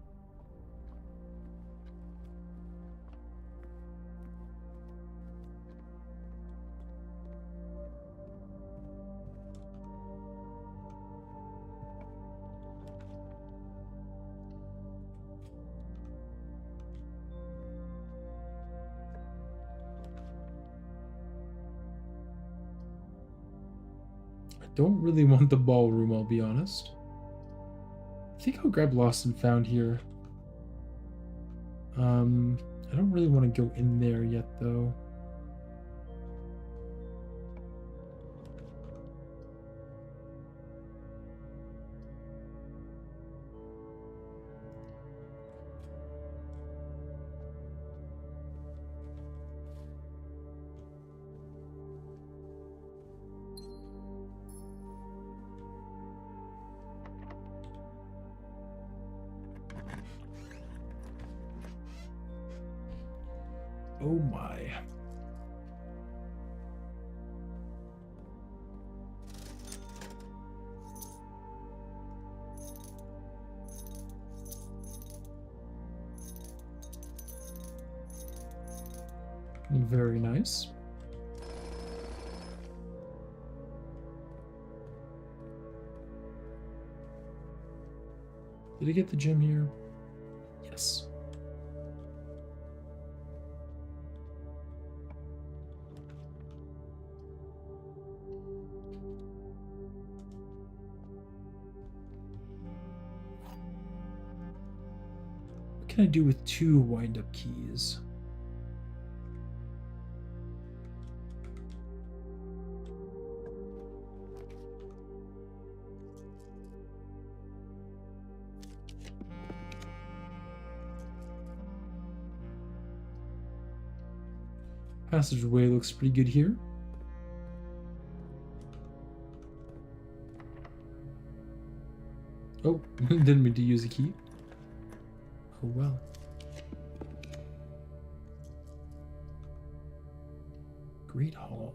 Don't really want the ballroom, I'll be honest. I think I'll grab Lost and Found here. I don't really want to go in there yet, though. Oh my. Very nice. Did I get the gem here? Yes. What can I do with 2 wind-up keys? Passageway looks pretty good here. Oh, didn't mean to use a key. Oh well. Great Hall.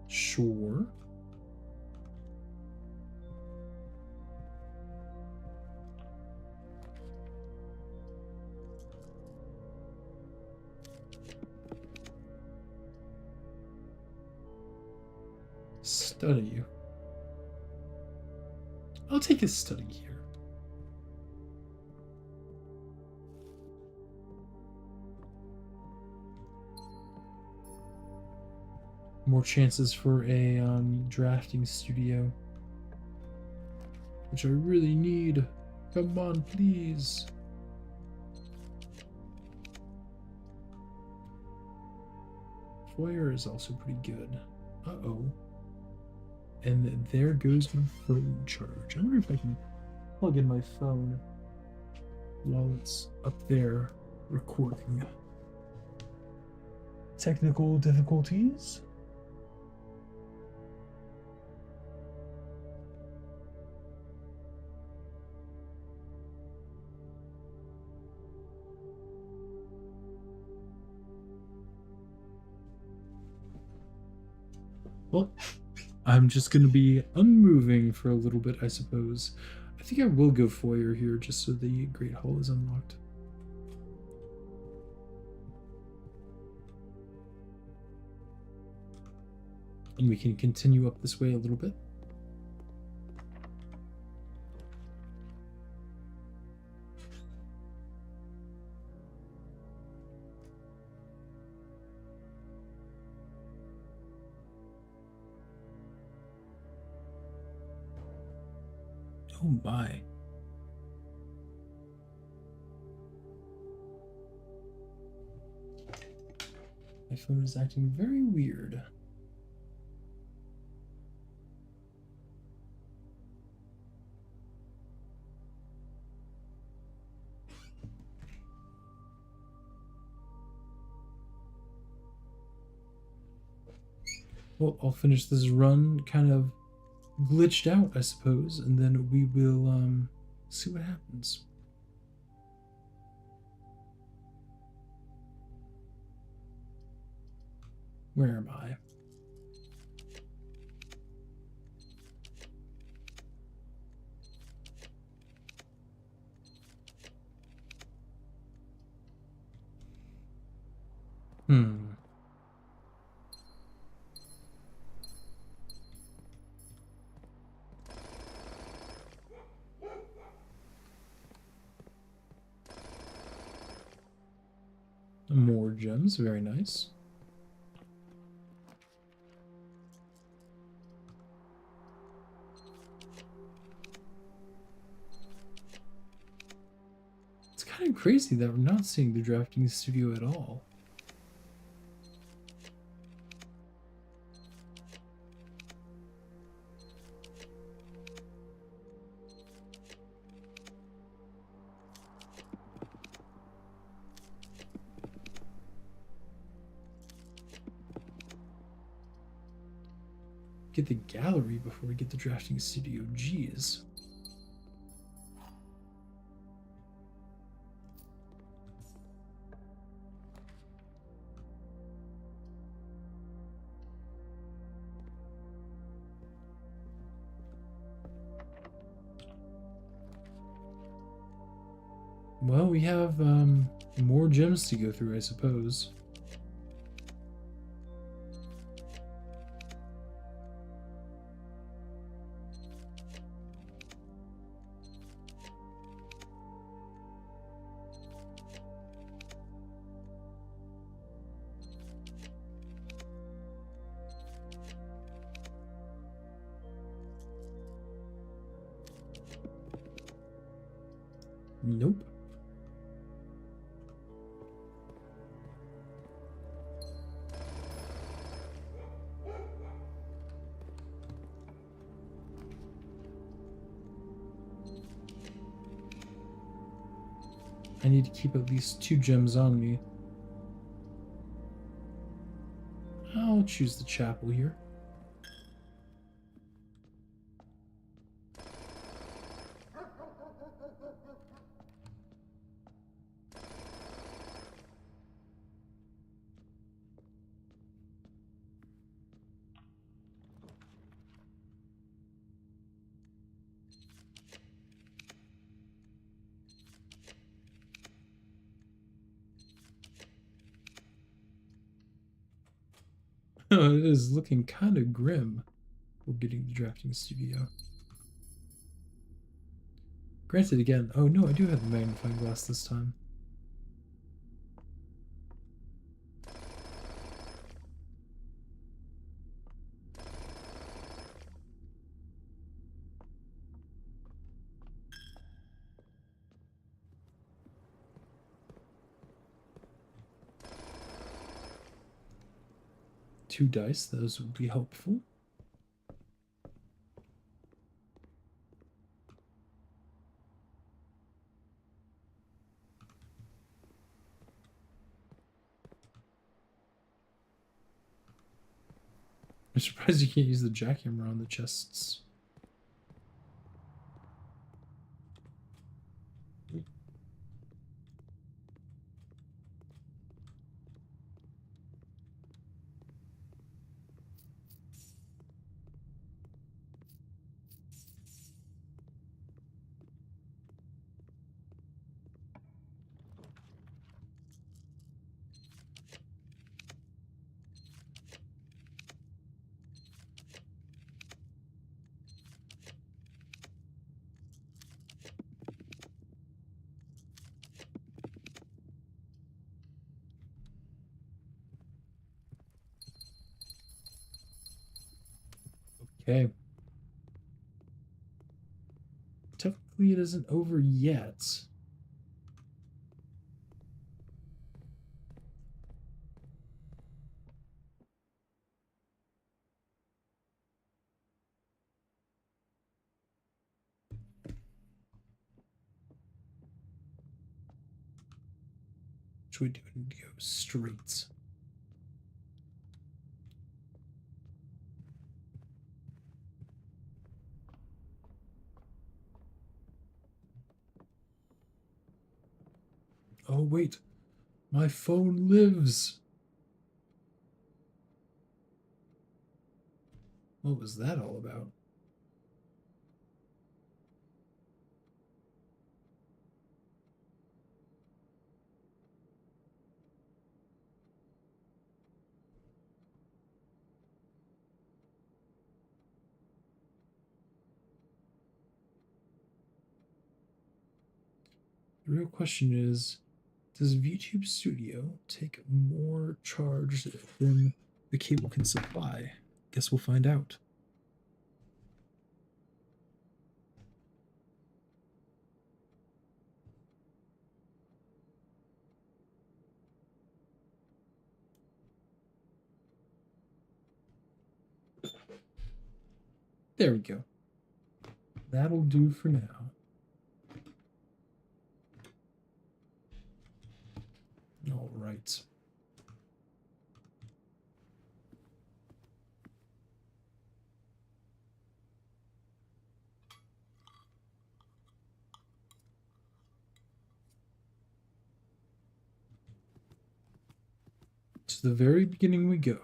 Sure. Study. I'll take a study here. More chances for a drafting studio, which I really need. Come on, please. Foyer is also pretty good. Uh-oh. And there goes my phone charge. I wonder if I can plug in my phone while it's up there recording. Technical difficulties? Well, I'm just going to be unmoving for a little bit, I suppose. I think I will go foyer here just so the Great Hall is unlocked. And we can continue up this way a little bit. Oh my. My phone is acting very weird. Well, I'll finish this run kind of glitched out, I suppose, and then we will see what happens. Where am I? More gems, very nice. It's kind of crazy that we're not seeing the drafting studio at all. Get the gallery before we get the drafting studio. Jeez. Well, we have more gems to go through, I suppose. Nope. I need to keep at least 2 gems on me. I'll choose the chapel here. It is looking kind of grim. We're getting the drafting studio. Granted, again, oh no, I do have the magnifying glass this time. Two dice, those would be helpful. I'm surprised you can't use the jackhammer on the chests. Okay. Technically, it isn't over yet. Should we do it? Go straight. Oh, wait. My phone lives. What was that all about? The real question is, does VTube Studio take more charge than the cable can supply? Guess we'll find out. There we go. That'll do for now. All right. To the very beginning we go.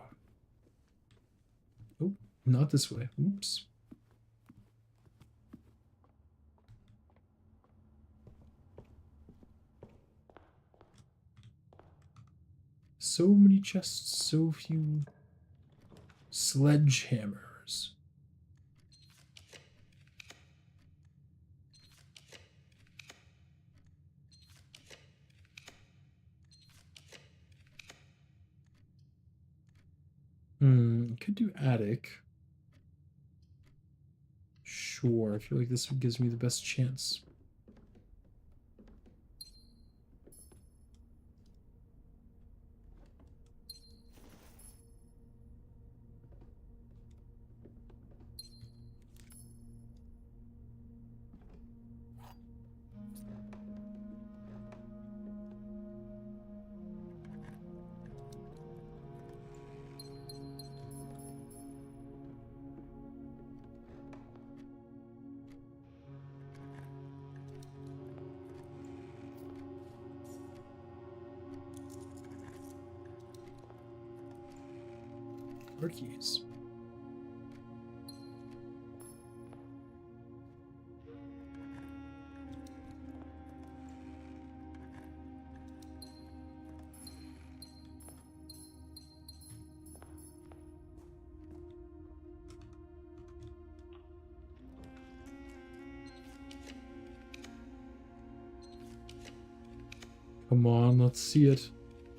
Oh, not this way. Oops. So many chests, so few sledgehammers. Could do attic. Sure, I feel like this gives me the best chance. More keys. Come on, let's see it.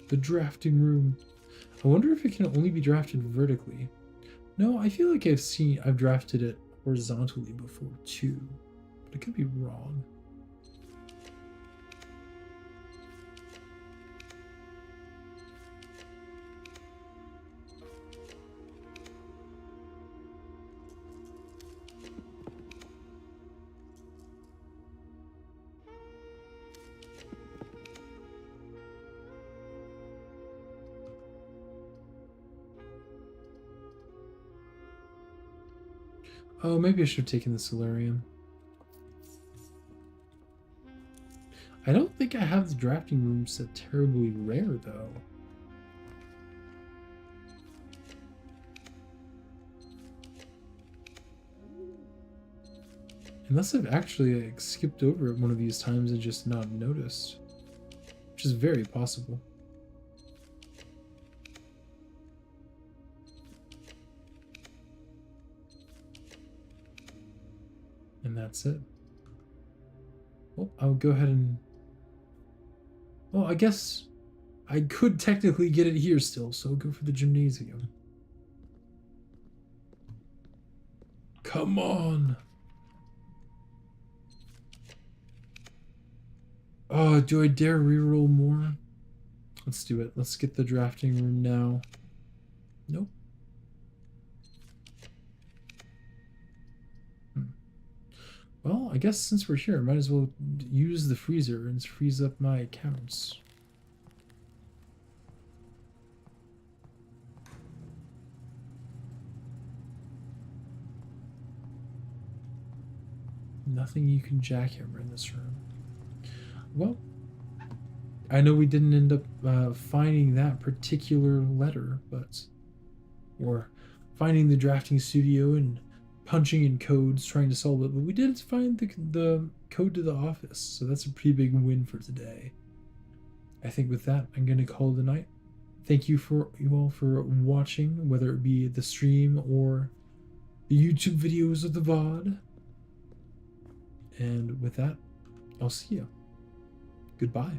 The drafting room. I wonder if it can only be drafted vertically. No, I feel like I've drafted it horizontally before too, but I could be wrong. Oh, maybe I should have taken the solarium. I don't think I have the drafting room set terribly rare, though. Unless I've actually skipped over it one of these times and just not noticed. Which is very possible. And that's it. Well, I'll go ahead and... Well, I guess I could technically get it here still, so I'll go for the gymnasium. Come on! Oh, do I dare reroll more? Let's do it. Let's get the drafting room now. Nope. Well, I guess since we're here, I might as well use the freezer and freeze up my accounts. Nothing you can jackhammer in this room. Well, I know we didn't end up finding that particular letter, or finding the drafting studio and punching in codes trying to solve it, but we did find the code to the office, so that's a pretty big win for today. I think with that, I'm going to call it a night. Thank you all for watching, whether it be the stream or the YouTube videos of the VOD. And with that, I'll see you. Goodbye.